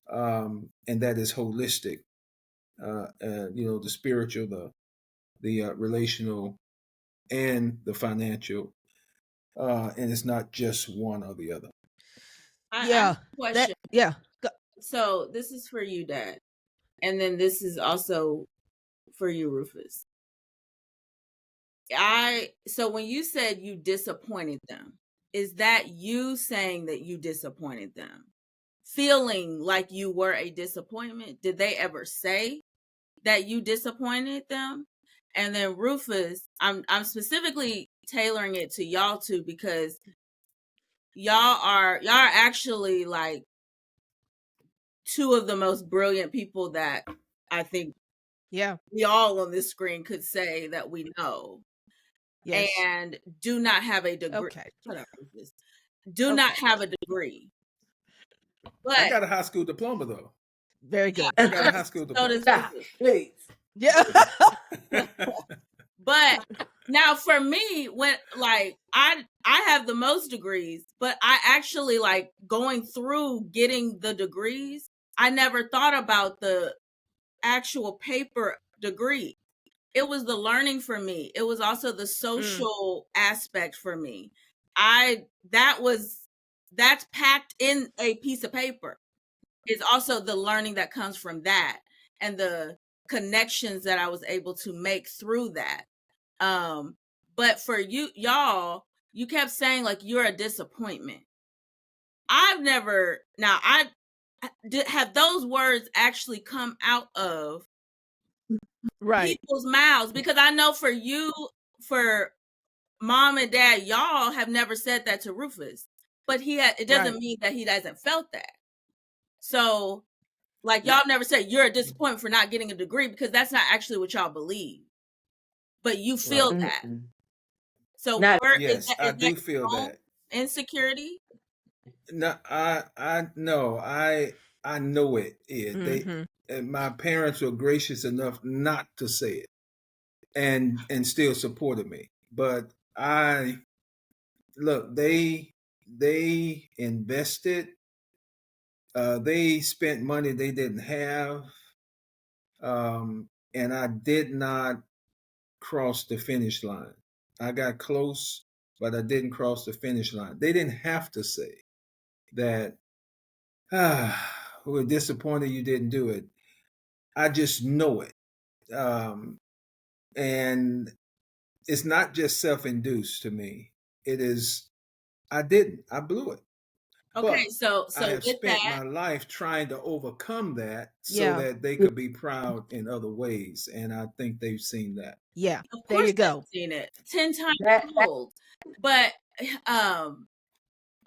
and that is holistic. The spiritual, the relational, and the financial, and it's not just one or the other. I have a question. Yeah. So this is for you, Dad, and then this is also for you, Rufus. So when you said you disappointed them, is that you saying that you disappointed them? Feeling like you were a disappointment? Did they ever say that you disappointed them? And then Rufus, I'm specifically tailoring it to y'all two because y'all are actually like two of the most brilliant people that I think we all on this screen could say that we know. Yes. And do not have a degree. Okay. Shut up, Rufus. Do not have a degree. But I got a high school diploma though. Very good. I got a high school diploma. Please. Yeah. But now for me, when like I have the most degrees, but I actually like going through getting the degrees, I never thought about the actual paper degree. It was the learning for me. It was also the social aspect for me. That's packed in a piece of paper. It's also the learning that comes from that and the connections that I was able to make through that. But for y'all, you kept saying like you're a disappointment. I've never, now have those words actually come out of people's mouths? Because I know for you, for mom and dad, y'all have never said that to Rufus, but it doesn't mean that he hasn't felt that. So like y'all never said you're a disappointment for not getting a degree because that's not actually what y'all believe, but you feel that. So yes, I do feel that insecurity. No, I no, I know it. Ed. Mm-hmm. And my parents were gracious enough not to say it, and still supported me. But I look, they invested. They spent money they didn't have, and I did not cross the finish line. I got close, but I didn't cross the finish line. They didn't have to say that. We're disappointed you didn't do it. I just know it. And it's not just self-induced to me. It is, I didn't. I blew it. Okay, But so I have with spent that, my life trying to overcome that so Yeah. that they could be proud in other ways. And I think they've seen that. Yeah. of There course you they've go. seen it 10 times That told. But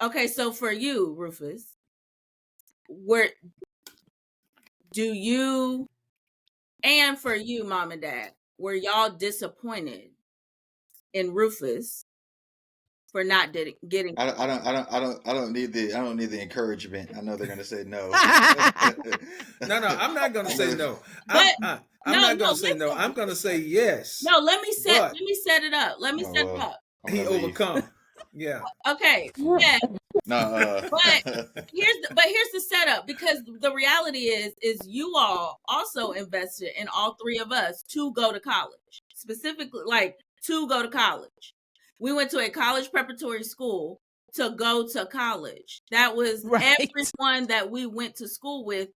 okay, so for you, Rufus, where do you, and for you, mom and dad, were y'all disappointed in Rufus for not getting? I don't need the encouragement. I know they're gonna say no. No, I'm not going to I say know. no. But I'm no, not going no, to say no. I'm listen. going to say yes. No, let But me set it up. Let me Oh set it well, up. I'm he gonna leave. overcome. Yeah. Okay. Yeah. Yeah, No. but here's the setup, because the reality is you all also invested in all three of us to go to college, specifically like to go to college. We went to a college preparatory school to go to college. That was Right. everyone that we went to school with,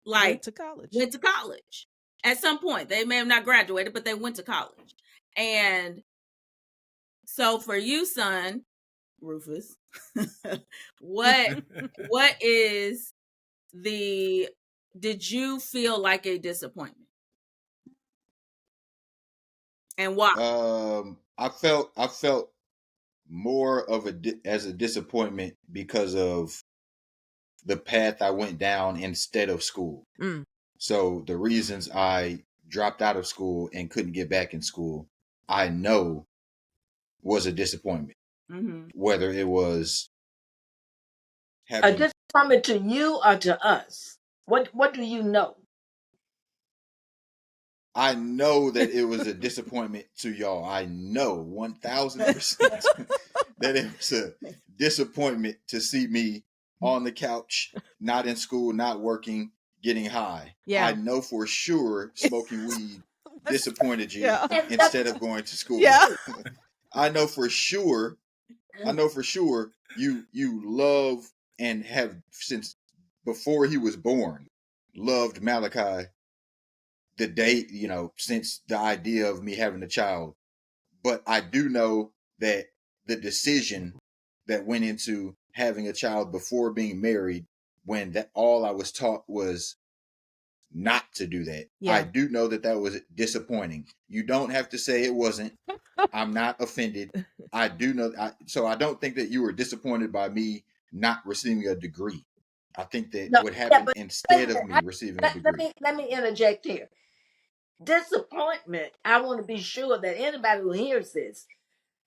like, Went to college. went to college at some point. They may have not graduated, but they went to college. And so for you, son, Rufus, what is the, did you feel like a disappointment, and why? I felt more of as a disappointment because of the path I went down instead of school. Mm. So the reasons I dropped out of school and couldn't get back in school, I know was a disappointment. Mm-hmm. Whether it was a having, disappointment to you or to us? What do you know? I know that it was a disappointment to y'all. I know 1000% that it was a disappointment to see me on the couch, not in school, not working, getting high. Yeah. I know for sure smoking weed disappointed you Yeah. And instead of going to school. Yeah. I know for sure you love and have since before he was born loved Malachi the day, since the idea of me having a child. But I do know that the decision that went into having a child before being married, when that all I was taught was not to do that. Yeah. I do know that that was disappointing. You don't have to say it wasn't. I'm not offended. I do know. So I don't think that you were disappointed by me not receiving a degree. I think that no, what yeah, happened but wait instead a of minute. me receiving a degree. Let me interject here. Disappointment. I want to be sure that anybody who hears this,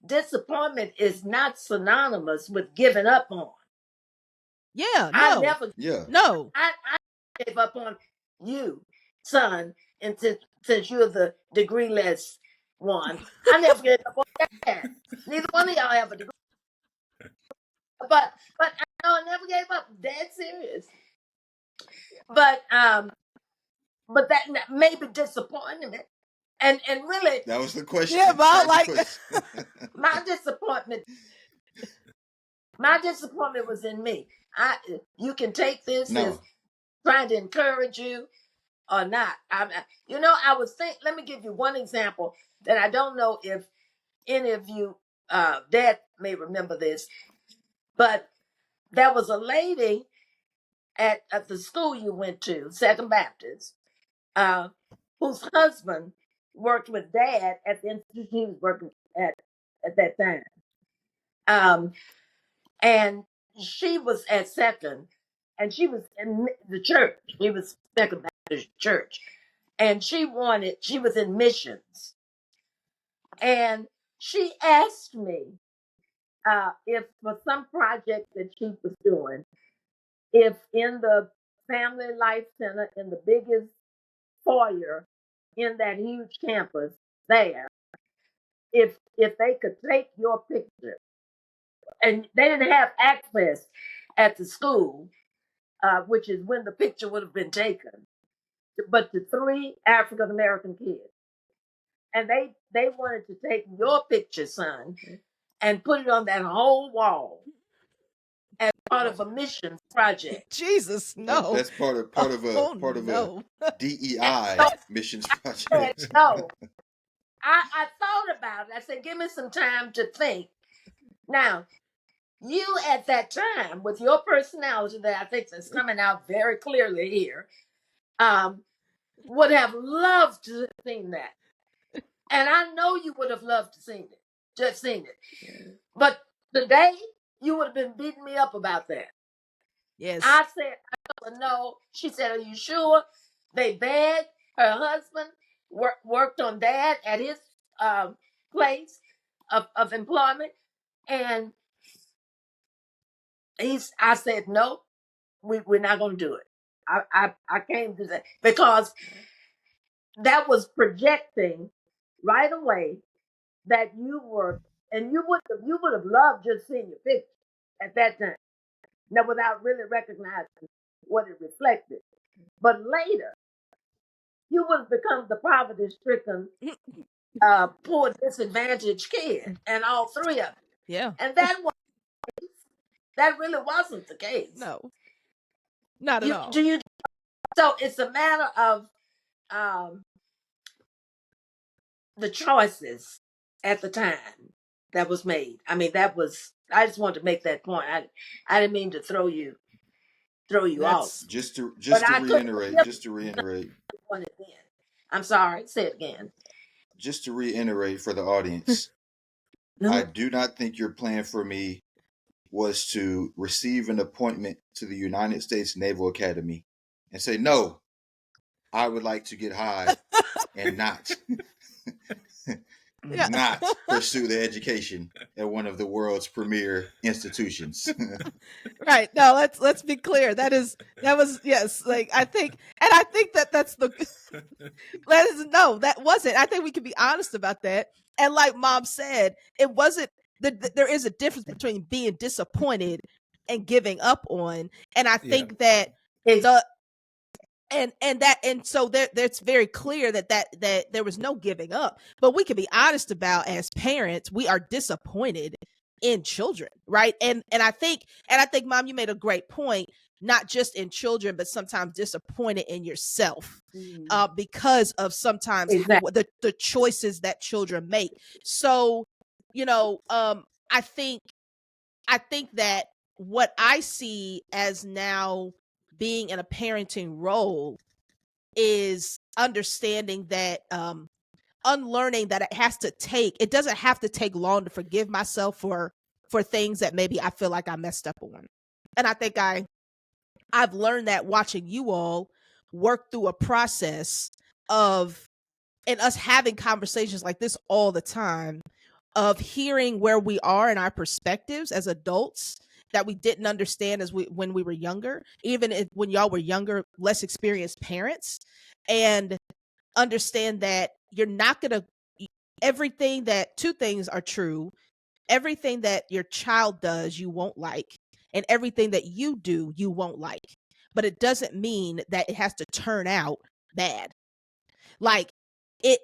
disappointment is not synonymous with giving up on. Yeah. I No. never, Yeah. No. I gave up on you, son, and since you're the degreeless one, I never gave up on that. Neither one of y'all have a degree, but I know I never gave up. Dead serious. But that may be disappointment, and really, That was the question. Yeah, but That was like the question. my disappointment was in me. You can take this as No. trying to encourage you or not. I was let me give you one example that I don't know if any of you, dad may remember this, but there was a lady at the school you went to, Second Baptist, whose husband worked with dad at the institution he was working at that time. And she was at Second, and she was in the church. She was Second Baptist Church, and she was in missions, and she asked me if for some project that she was doing, if in the Family Life Center, in the biggest foyer in that huge campus there, if they could take your picture, and they didn't have access at the school, which is when the picture would have been taken, but the three African American kids, and they wanted to take your picture, son, and put it on that whole wall as part of a missions project. Jesus, no. That's part of a No. DEI So missions I said, project. no. I thought about it. I said, give me some time to think. Now, you at that time, with your personality that I think is coming out very clearly here, would have loved to have seen that. And I know you would have loved to seen it, just seen it. But today, you would have been beating me up about that. Yes. I said, I told her no. She said, are you sure? They begged. Her husband worked on Dad at his place of employment. And I said, no, we're not going to do it. I can't do that because that was projecting right away that you were, and you would have loved just seeing your picture at that time. Now, without really recognizing what it reflected. But later, you would have become the poverty-stricken, poor, disadvantaged kid, and all three of them. Yeah. And that really wasn't the case. No. Not at all. So it's a matter of the choices at the time that was made. I mean, I just wanted to make that point. I didn't mean to throw you off. Just to But reiterate. I'm sorry, say it again. Just to reiterate for the audience, I do not think your plan for me was to receive an appointment to the United States Naval Academy and say, no, I would like to get high and not pursue the education at one of the world's premier institutions. Right. No, let's be clear. That was yes. Like I think that's the that wasn't. I think we can be honest about that. And like Mom said, it wasn't. There is a difference between being disappointed and giving up on. And I think that so it's very clear that there was no giving up. But we can be honest about, as parents, we are disappointed in children, right? And I think Mom, you made a great point, not just in children, but sometimes disappointed in yourself, because of sometimes the choices that children make. So, I think that what I see as now being in a parenting role is understanding that unlearning that it doesn't have to take long to forgive myself for things that maybe I feel like I messed up on. And I think I've learned that watching you all work through a process and us having conversations like this all the time, of hearing where we are in our perspectives as adults that we didn't understand when we were younger, even when y'all were younger, less experienced parents, and understand that you're not going to two things are true. Everything that your child does, you won't like, and everything that you do, you won't like. But it doesn't mean that it has to turn out bad. Like it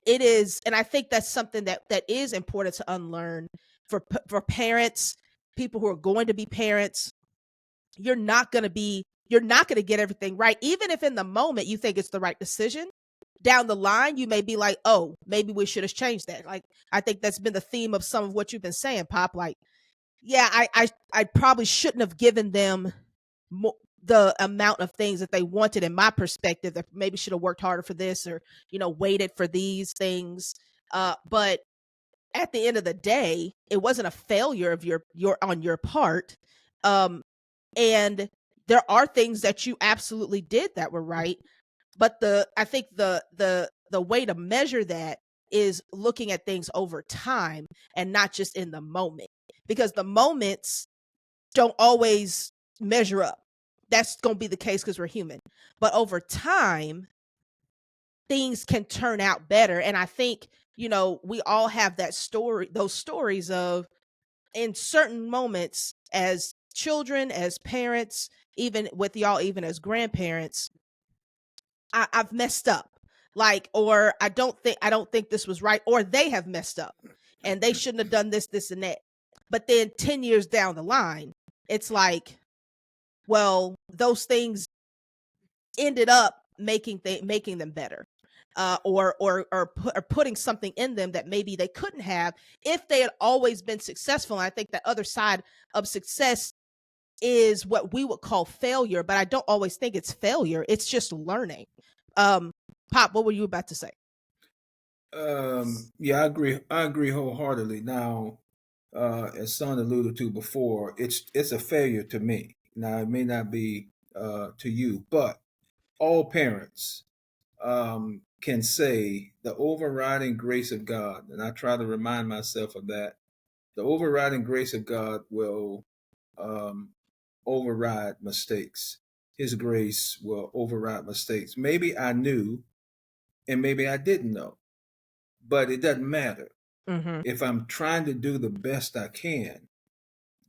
is, and I think that's something that is important to unlearn for parents, people who are going to be parents. You're not going to get everything right, even if in the moment you think it's the right decision. Down the line, you may be like, oh, maybe we should have changed that. Like, I think that's been the theme of some of what you've been saying, Pop. Like, yeah, I probably shouldn't have given them the amount of things that they wanted, in my perspective. That maybe should have worked harder for this, or waited for these things. But at the end of the day, it wasn't a failure of your on your part. And there are things that you absolutely did that were right. But I think the way to measure that is looking at things over time and not just in the moment. because the moments don't always measure up. That's going to be the case because we're human. But over time, things can turn out better. And I think, we all have those stories of, in certain moments, as children, as parents, even with y'all, even as grandparents, I've messed up. Like, or I don't think this was right, or they have messed up and they shouldn't have done this, and that. But then 10 years down the line, it's like, well, those things ended up making them better. Or putting something in them that maybe they couldn't have if they had always been successful. And I think that other side of success is what we would call failure, but I don't always think it's failure. It's just learning. Pop, what were you about to say? Yeah, I agree wholeheartedly. Now, as Son alluded to before, it's a failure to me. Now, it may not be to you, but all parents can say the overriding grace of God, and I try to remind myself of that. The overriding grace of God will um, override mistakes. His grace will override mistakes. Maybe I knew, and maybe I didn't know, but it doesn't matter. Mm-hmm. If I'm trying to do the best I can,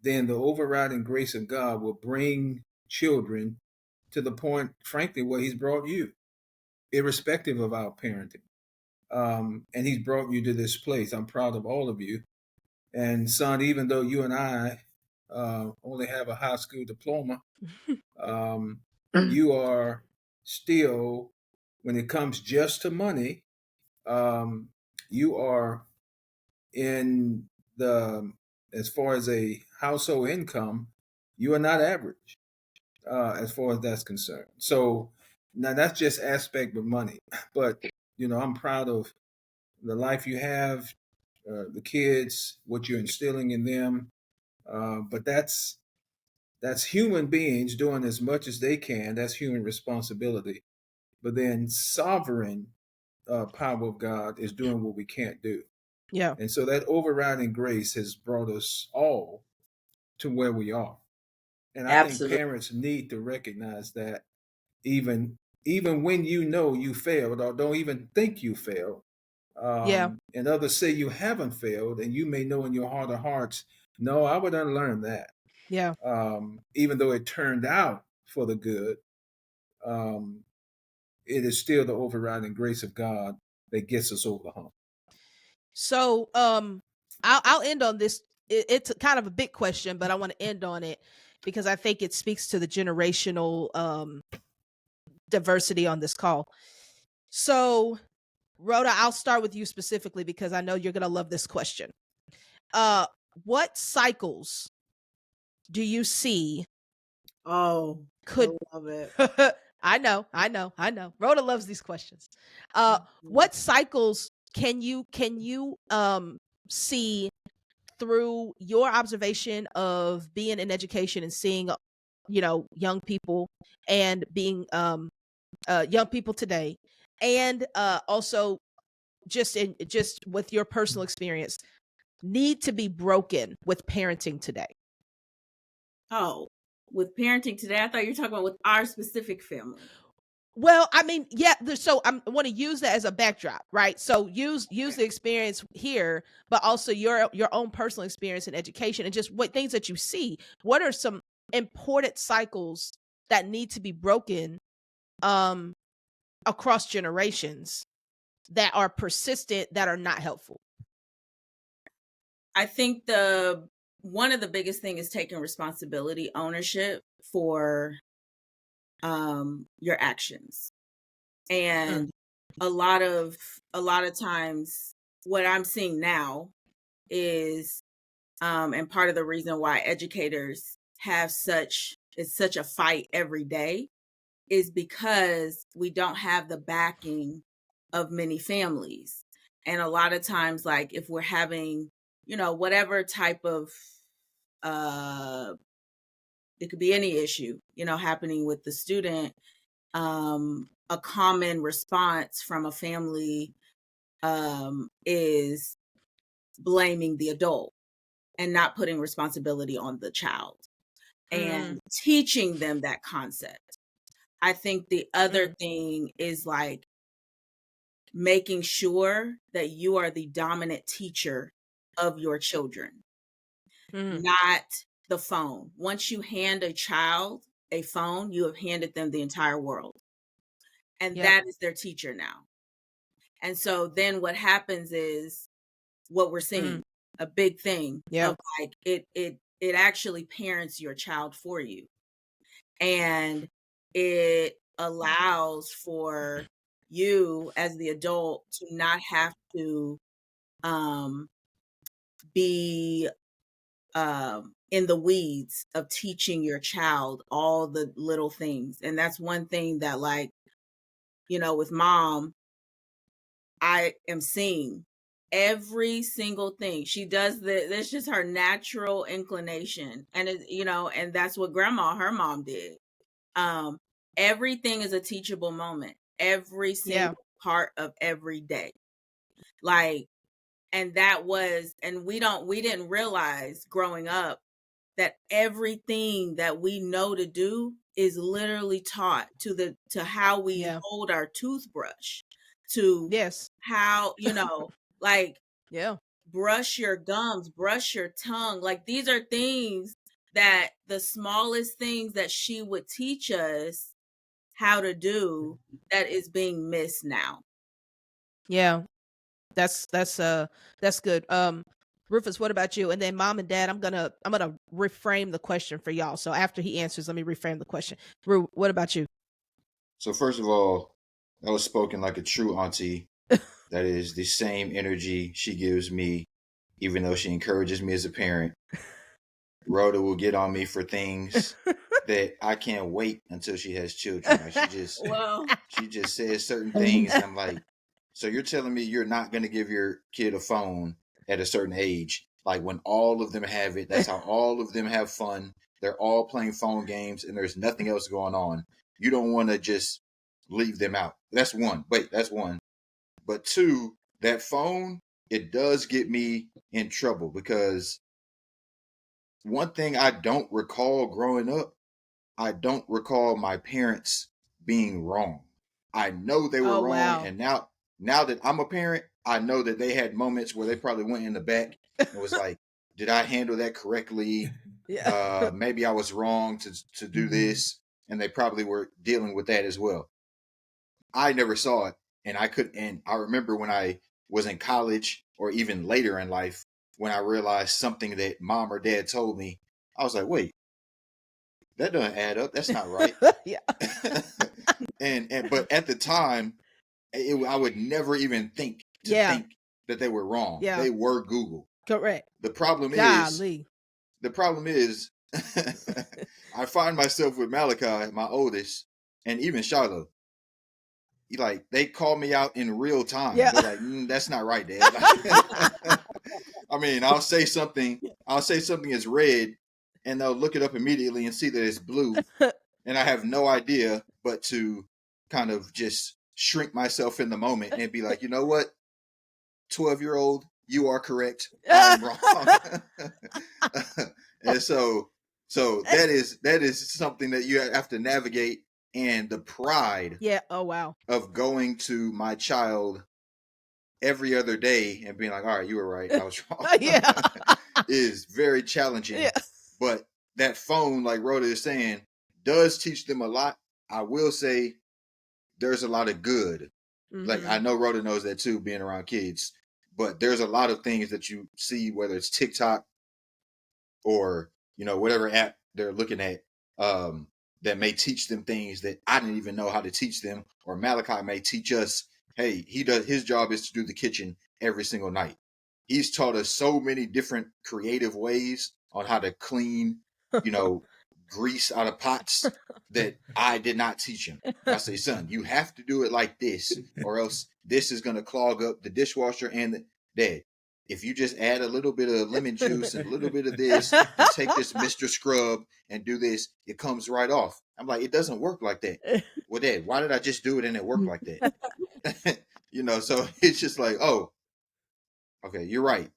then the overriding grace of God will bring children to the point, frankly, where He's brought you, irrespective of our parenting. And He's brought you to this place. I'm proud of all of you. And Son, even though you and I only have a high school diploma, um, you are still, when it comes just to money, um, you are in the, as far as a household income, you are not average as far as that's concerned. So now that's just aspect of money, but I'm proud of the life you have, the kids, what you're instilling in them. But that's human beings doing as much as they can. That's human responsibility. But then sovereign power of God is doing what we can't do. Yeah. And so that overriding grace has brought us all to where we are. And I think Absolutely. parents need to recognize that even when you failed or don't even think you failed, Yeah. and others say you haven't failed, and you may know in your heart of hearts, no, I would unlearn that. Yeah. Even though it turned out for the good, um, it is still the overriding grace of God that gets us over the hump. So, I'll end on this. It's kind of a big question, but I want to end on it because I think it speaks to the generational diversity on this call. So, Rhoda, I'll start with you specifically because I know you're going to love this question. What cycles do you see Oh, could I love it. I know. Rhoda loves these questions. What cycles can you see through your observation of being in education and seeing young people and being young people today, and also just with your personal experience, need to be broken with parenting today? Oh, with parenting today, I thought you were talking about with our specific family. Well, I mean, yeah. So I want to use that as a backdrop, right? So use the experience here, but also your own personal experience in education and just what things that you see. What are some important cycles that need to be broken um, across generations that are persistent, that are not helpful? I think one of the biggest thing is taking responsibility, ownership for your actions. And a lot of times what I'm seeing now is and part of the reason why educators have such a fight every day is because we don't have the backing of many families. And a lot of times, like if we're having, whatever type of it could be any issue, happening with the student, a common response from a family is blaming the adult. and not putting responsibility on the child Mm. and teaching them that concept. I think the other thing is like making sure that you are the dominant teacher of your children, not the phone. Once you hand a child a phone, you have handed them the entire world. And Yep. that is their teacher now. And so then what happens is what we're seeing, a big thing Yeah. of like it actually parents your child for you. And it allows for you as the adult to not have to be in the weeds of teaching your child all the little things. And that's one thing that, like, you know, with mom, I am seeing every single thing she does. That's just her natural inclination. And it, you know, and that's what grandma, her mom did. Everything is a teachable moment, every single part of every day. Like, and that was, and we didn't realize growing up that everything that we know to do is literally taught to how we hold our toothbrush, to how, you know, like brush your gums, brush your tongue. Like, these are things that the smallest things that she would teach us how to do that is being missed now. Yeah. That's good. Rufus, what about you? And then mom and dad, I'm gonna reframe the question for y'all. So after he answers, let me reframe the question. Ru, what about you? So first of all, that was spoken like a true auntie. That is the same energy she gives me, even though she encourages me as a parent. Rhoda will get on me for things that I can't wait until she has children. Like, she just says certain things, and I'm like, so you're telling me you're not going to give your kid a phone at a certain age? Like, when all of them have it, that's how all of them have fun. They're all playing phone games, and there's nothing else going on. You don't want to just leave them out. That's one. Wait, that's one. But two, that phone, it does get me in trouble, because one thing I don't recall growing up, I don't recall my parents being wrong. I know they were wrong, and now that I'm a parent, I know that they had moments where they probably went in the back and was like, "Did I handle that correctly? Maybe I was wrong to do this," and they probably were dealing with that as well. I never saw it, and I remember when I was in college or even later in life, when I realized something that mom or dad told me, I was like, "Wait, that doesn't add up. That's not right." and but at the time, I would never even think that they were wrong. They were Google. Correct. The problem is, I find myself with Malachi, my oldest, and even Shiloh. Like, they call me out in real time. They're like, "That's not right, Dad." I mean, I'll say something is red, and they'll look it up immediately and see that it's blue, and I have no idea but to kind of just shrink myself in the moment and be like, "You know what, 12-year-old, you are correct. I'm wrong." And so that is something that you have to navigate, and the pride of going to my child every other day and being like, "All right, you were right, I was wrong," is very challenging. But that phone, like Rhoda is saying, does teach them a lot. I will say there's a lot of good. Like, I know Rhoda knows that too, being around kids. But there's a lot of things that you see, whether it's TikTok or, you know, whatever app they're looking at, that may teach them things that I didn't even know how to teach them. Or Malachi may teach us, hey, his job is to do the kitchen every single night. He's taught us so many different creative ways on how to clean, you know, grease out of pots that I did not teach him. I say, "Son, you have to do it like this, or else this is going to clog up the dishwasher and the Dad. If you just add a little bit of lemon juice and a little bit of this, and take this Mr. Scrub and do this, it comes right off." I'm like, "It doesn't work like that." "Well, Dad, why did I just do it and it worked like that?" You know, so it's just like, oh, okay, you're right.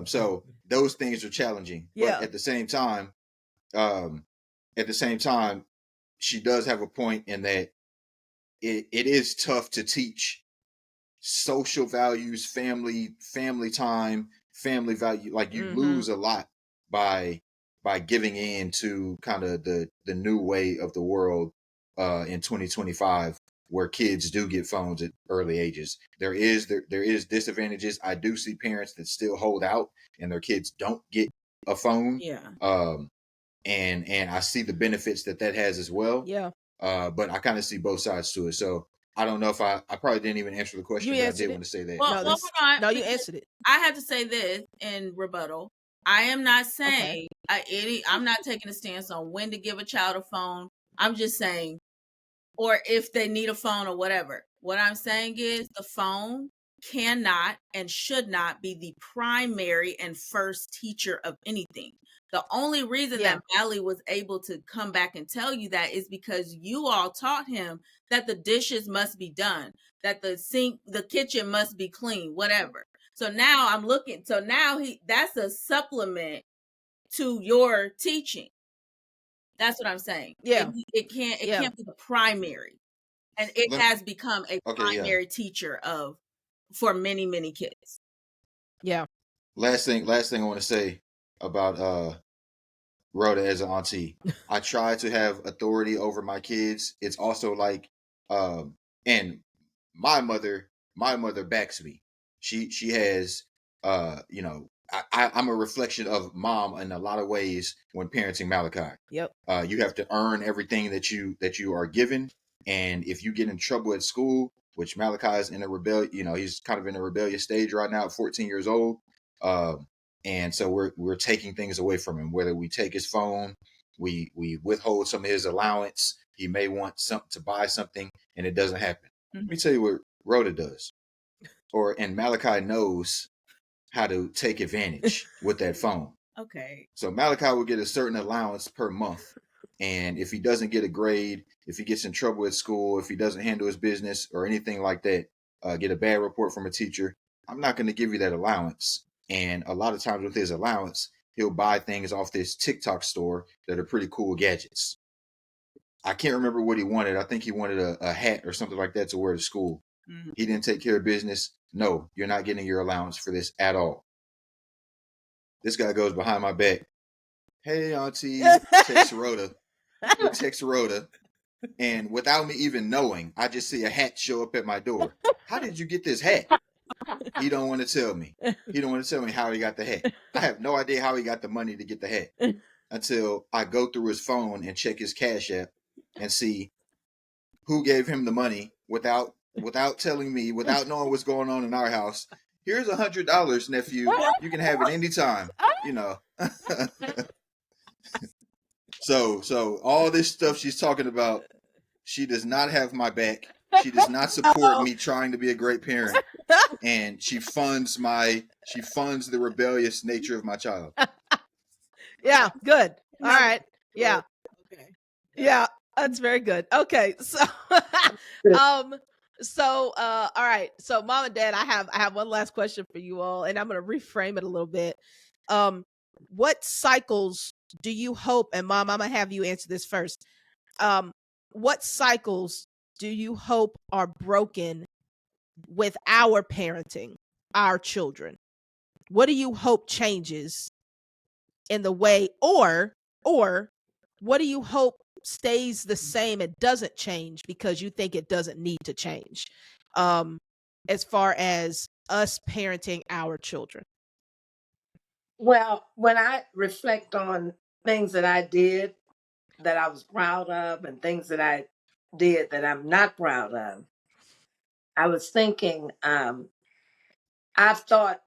So those things are challenging. Yeah. But at the same time, um, she does have a point in that it is tough to teach social values, family time, family value. Like you lose a lot by giving in to kind of the new way of the world in 2025, where kids do get phones at early ages. There is disadvantages. I do see parents that still hold out and their kids don't get a phone. Yeah. And I see the benefits that has as well. Yeah. But I kind of see both sides to it. So I don't know if I probably didn't even answer the question, You but I answered did it. want to say that. Well, No, hold this- on. no, you because answered it. I have to say this in rebuttal. I am not Okay. saying I'm not taking a stance on when to give a child a phone. I'm just saying, or if they need a phone or whatever. What I'm saying is the phone cannot and should not be the primary and first teacher of anything. The only reason Yeah. that Mally was able to come back and tell you that is because you all taught him that the dishes must be done, that the kitchen must be clean, whatever. So now that's a supplement to your teaching. That's what I'm saying. Yeah. It Yeah. can't be the primary. And it Let- has become a Okay, yeah. primary teacher for many, many kids. Yeah. Last thing I want to say about Rhoda as an auntie. I try to have authority over my kids. It's also like, and my mother backs me. She has, you know, I'm a reflection of mom in a lot of ways when parenting Malachi. Yep. You have to earn everything that you are given, and if you get in trouble at school, which Malachi is in a rebellion, you know, he's kind of in a rebellious stage right now at 14 years old. And so we're taking things away from him. Whether we take his phone, we withhold some of his allowance. He may want something to buy something, and it doesn't happen. Let me tell you what Rhoda does, and Malachi knows how to take advantage with that phone. Okay. So Malachi will get a certain allowance per month, and if he doesn't get a grade, if he gets in trouble at school, if he doesn't handle his business or anything like that, get a bad report from a teacher, I'm not going to give you that allowance. And a lot of times with his allowance, he'll buy things off this TikTok store that are pretty cool gadgets. I can't remember what he wanted. I think he wanted a hat or something like that to wear to school. Mm-hmm. He didn't take care of business. No, you're not getting your allowance for this at all. This guy goes behind my back. Hey, auntie, text Rhoda. He texts Rhoda. And without me even knowing, I just see a hat show up at my door. How did you get this hat? He don't want to tell me. He don't want to tell me how he got the hat. I have no idea how he got the money to get the hat until I go through his phone and check his Cash App and see who gave him the money without telling me, without knowing what's going on in our house. Here's $100, nephew. You can have it anytime. You know. So all this stuff she's talking about, she does not have my back. She does not support me trying to be a great parent, and she funds the rebellious nature of my child. Yeah. Good. All No, right. Yeah. Okay. Yeah. That's very good. Okay. So, all right. So, mom and dad, I have one last question for you all, and I'm going to reframe it a little bit. What cycles do you hope, and mom, I'm going to have you answer this first. What cycles do you hope are broken with our parenting our children? What do you hope changes in the way, or what do you hope stays the same and doesn't change because you think it doesn't need to change, as far as us parenting our children? Well, when I reflect on things that I did that I was proud of and things that I did that I'm not proud of, I was thinking, I've thought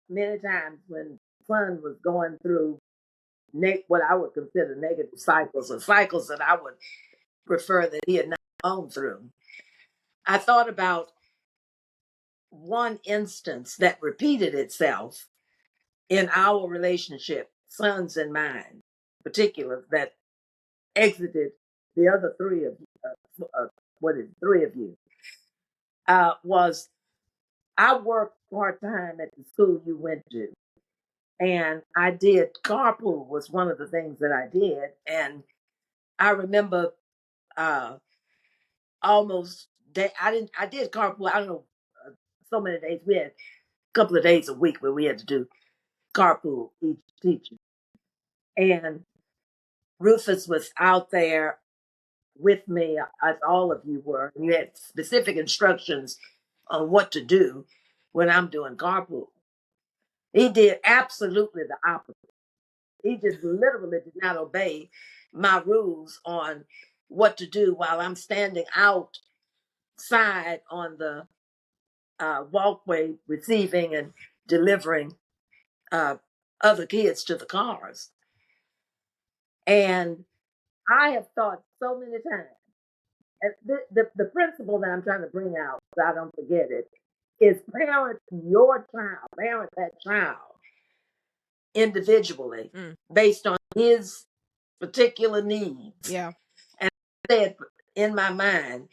many times when son was going through what I would consider negative cycles or cycles that I would prefer that he had not gone through. I thought about one instance that repeated itself in our relationship, sons and mine, in particular, that exited the other three of three of you, was I worked part time at the school you went to, And I did carpool was one of the things that I did. And I remember uh almost day I did carpool, I don't know, so many days. We had a couple of days a week where we had to do carpool each teacher. And Rufus was out there with me, as all of you were. And you had specific instructions on what to do when I'm doing carpool. He did absolutely the opposite. He just literally did not obey my rules on what to do while I'm standing outside on the walkway receiving and delivering uh, other kids to the cars. And I have thought so many times, and the principle that I'm trying to bring out, so I don't forget it, is parent your child, parent that child individually based on his particular needs. Yeah. And I said in my mind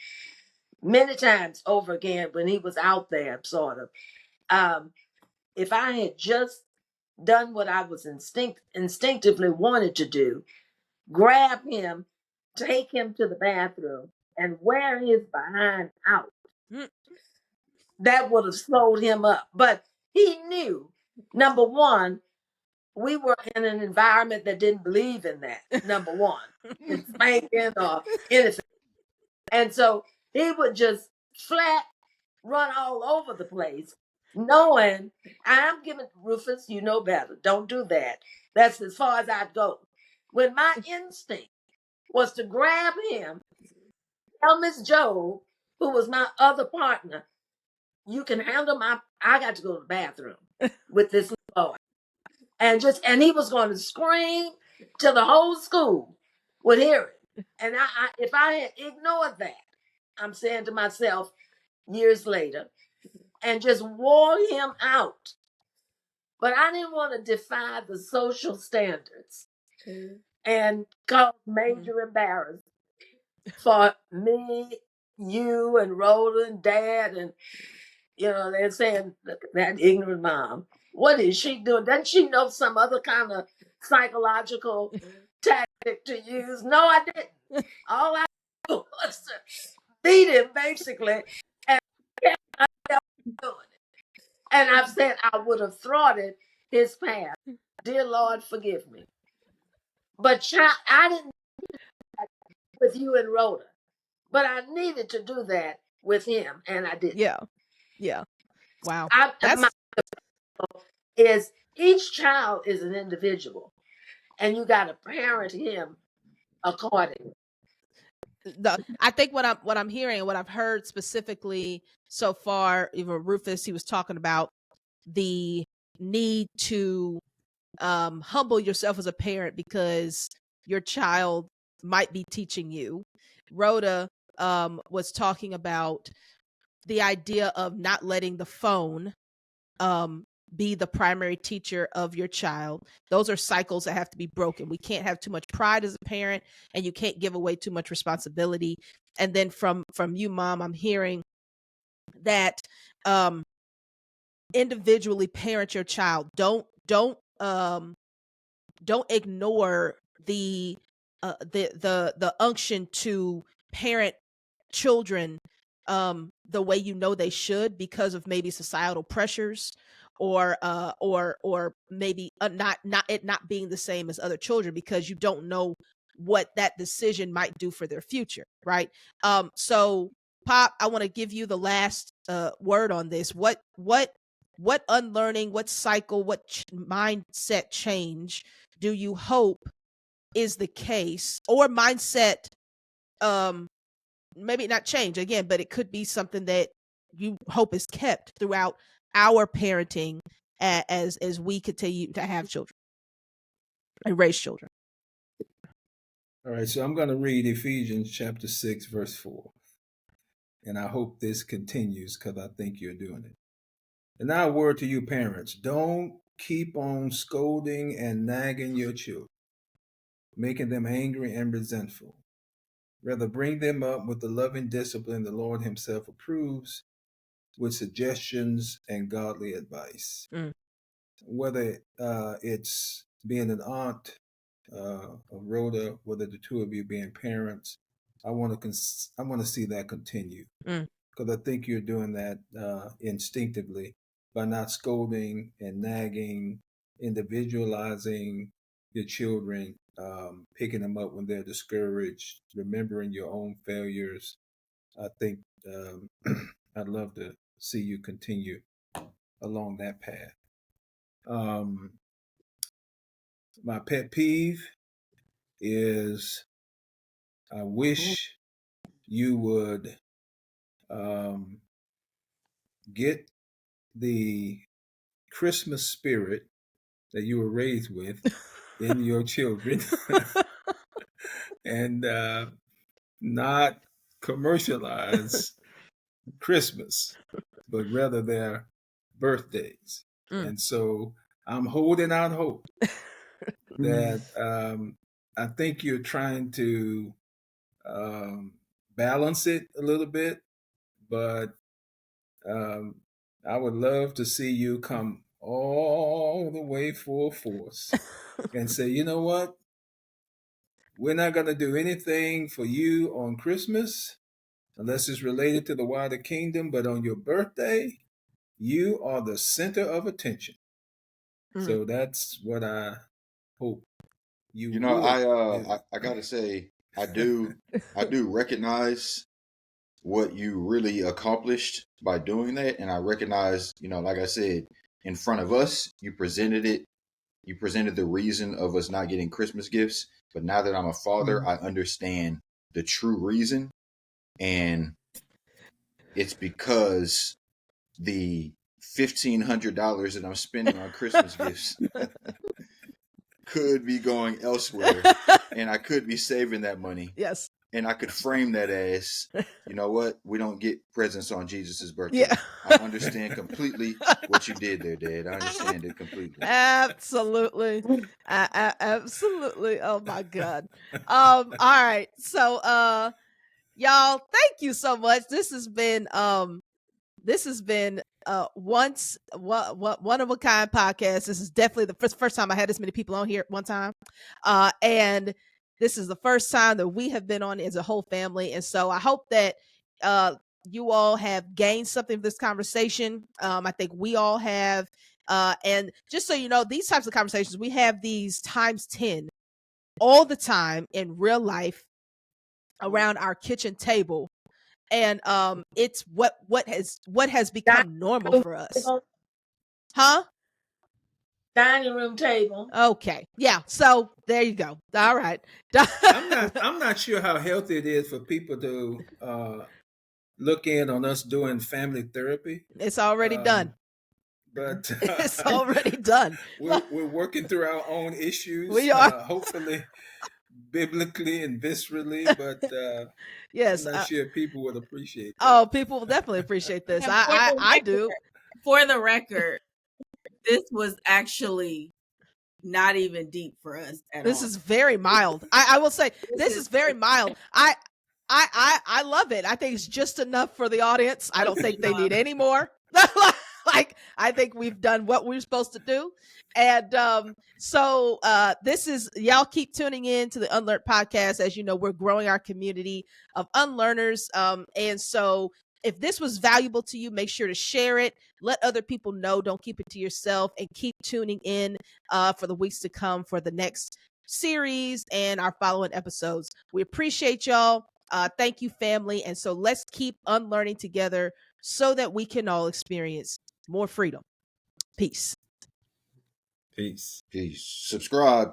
many times over again when he was out there, sort of, if I had just done what I was instinctively wanted to do, grab him, take him to the bathroom, and wear his behind out, that would have slowed him up. But he knew, number one, we were in an environment that didn't believe in that, number one, in spanking or anything. And so he would just flat run all over the place, knowing I'm giving Rufus, you know better. Don't do that. That's as far as I'd go. When my instinct was to grab him, tell Miss Joe, who was my other partner, you can handle I got to go to the bathroom with this little boy. And he was going to scream till the whole school would hear it. And if I had ignored that, I'm saying to myself years later, and just wore him out. But I didn't want to defy the social standards and cause major embarrassment for me, you, and Rhoda and Dad. And, they're saying, look at that ignorant mom. What is she doing? Doesn't she know some other kind of psychological tactic to use? No, I didn't. All I did was to beat him, basically, and kept myself doing it. And I've said I would have thwarted his path. Dear Lord, forgive me. But I didn't do that with you and Rhoda. But I needed to do that with him, and I did. Yeah. Yeah. Wow. My is each child is an individual, and you got to parent him accordingly. I think what I'm hearing and what I've heard specifically so far, even Rufus, he was talking about the need to humble yourself as a parent because your child might be teaching you. Rhoda was talking about the idea of not letting the phone be the primary teacher of your child. Those are cycles that have to be broken. We can't have too much pride as a parent, and you can't give away too much responsibility. And then from you, Mom, I'm hearing that individually parent your child. Don't ignore the unction to parent children the way you know they should because of maybe societal pressures or maybe not it not being the same as other children because you don't know what that decision might do for their future, right? So Pop, I want to give you the last word on this. What unlearning, what cycle, what mindset change do you hope is the case, or mindset maybe not change again, but it could be something that you hope is kept throughout our parenting as we continue to have children and raise children? All right, so I'm going to read Ephesians chapter 6, verse 4. And I hope this continues because I think you're doing it. And now a word to you parents. Don't keep on scolding and nagging your children, making them angry and resentful. Rather, bring them up with the loving discipline the Lord himself approves, with suggestions and godly advice. whether it's being an aunt of Rhoda, whether the two of you being parents, I want to I want to see that continue, because I think you're doing that instinctively by not scolding and nagging, individualizing your children, picking them up when they're discouraged, remembering your own failures. I think I'd love to see you continue along that path. My pet peeve is I wish you would get the Christmas spirit that you were raised with in your children and not commercialize Christmas, but rather their birthdays. And so I'm holding out hope that I think you're trying to balance it a little bit, but I would love to see you come all the way full force and say, you know what? We're not going to do anything for you on Christmas unless it's related to the wider kingdom, but on your birthday, you are the center of attention. So that's what I hope you You know, would do. I gotta say, I do recognize what you really accomplished by doing that, and I recognize, you know, like I said, in front of us, you presented it. You presented the reason of us not getting Christmas gifts, but now that I'm a father, I understand the true reason, and it's because the $1,500 that I'm spending on Christmas gifts could be going elsewhere, and I could be saving that money. Yes. And I could frame that as, you know what? We don't get presents on Jesus's birthday. Yeah. I understand completely what you did there, Dad. I understand it completely. Absolutely. Absolutely. Oh my God. All right. So y'all, thank you so much. This has been once what one of a kind podcast. This is definitely the first time I had this many people on here at one time. And this is the first time that we have been on as a whole family. And so I hope that you all have gained something from this conversation. I think we all have. And just so you know, these types of conversations, we have these times 10 all the time in real life around our kitchen table. And it's what has become normal for us. Huh? Dining room table. Okay. Yeah. So there you go. All right. I'm not sure how healthy it is for people to look in on us doing family therapy. It's already done. But it's already done. We're working through our own issues. We are. Hopefully biblically and viscerally, but yes, I'm not sure people would appreciate that. Oh, people will definitely appreciate this. I do. For the record, this was actually not even deep for us at this all. Is very mild. I will say this is very mild. I love it. I think it's just enough for the audience. I don't think they need any more. Like, I think we've done what we're supposed to do. And so this is, y'all keep tuning in to the UnLearnT podcast. As you know, we're growing our community of unlearners. And so if this was valuable to you, make sure to share it. Let other people know. Don't keep it to yourself, and keep tuning in for the weeks to come for the next series and our following episodes. We appreciate y'all. Thank you, family. And so let's keep unlearning together so that we can all experience more freedom. Peace. Peace. Peace. Subscribe.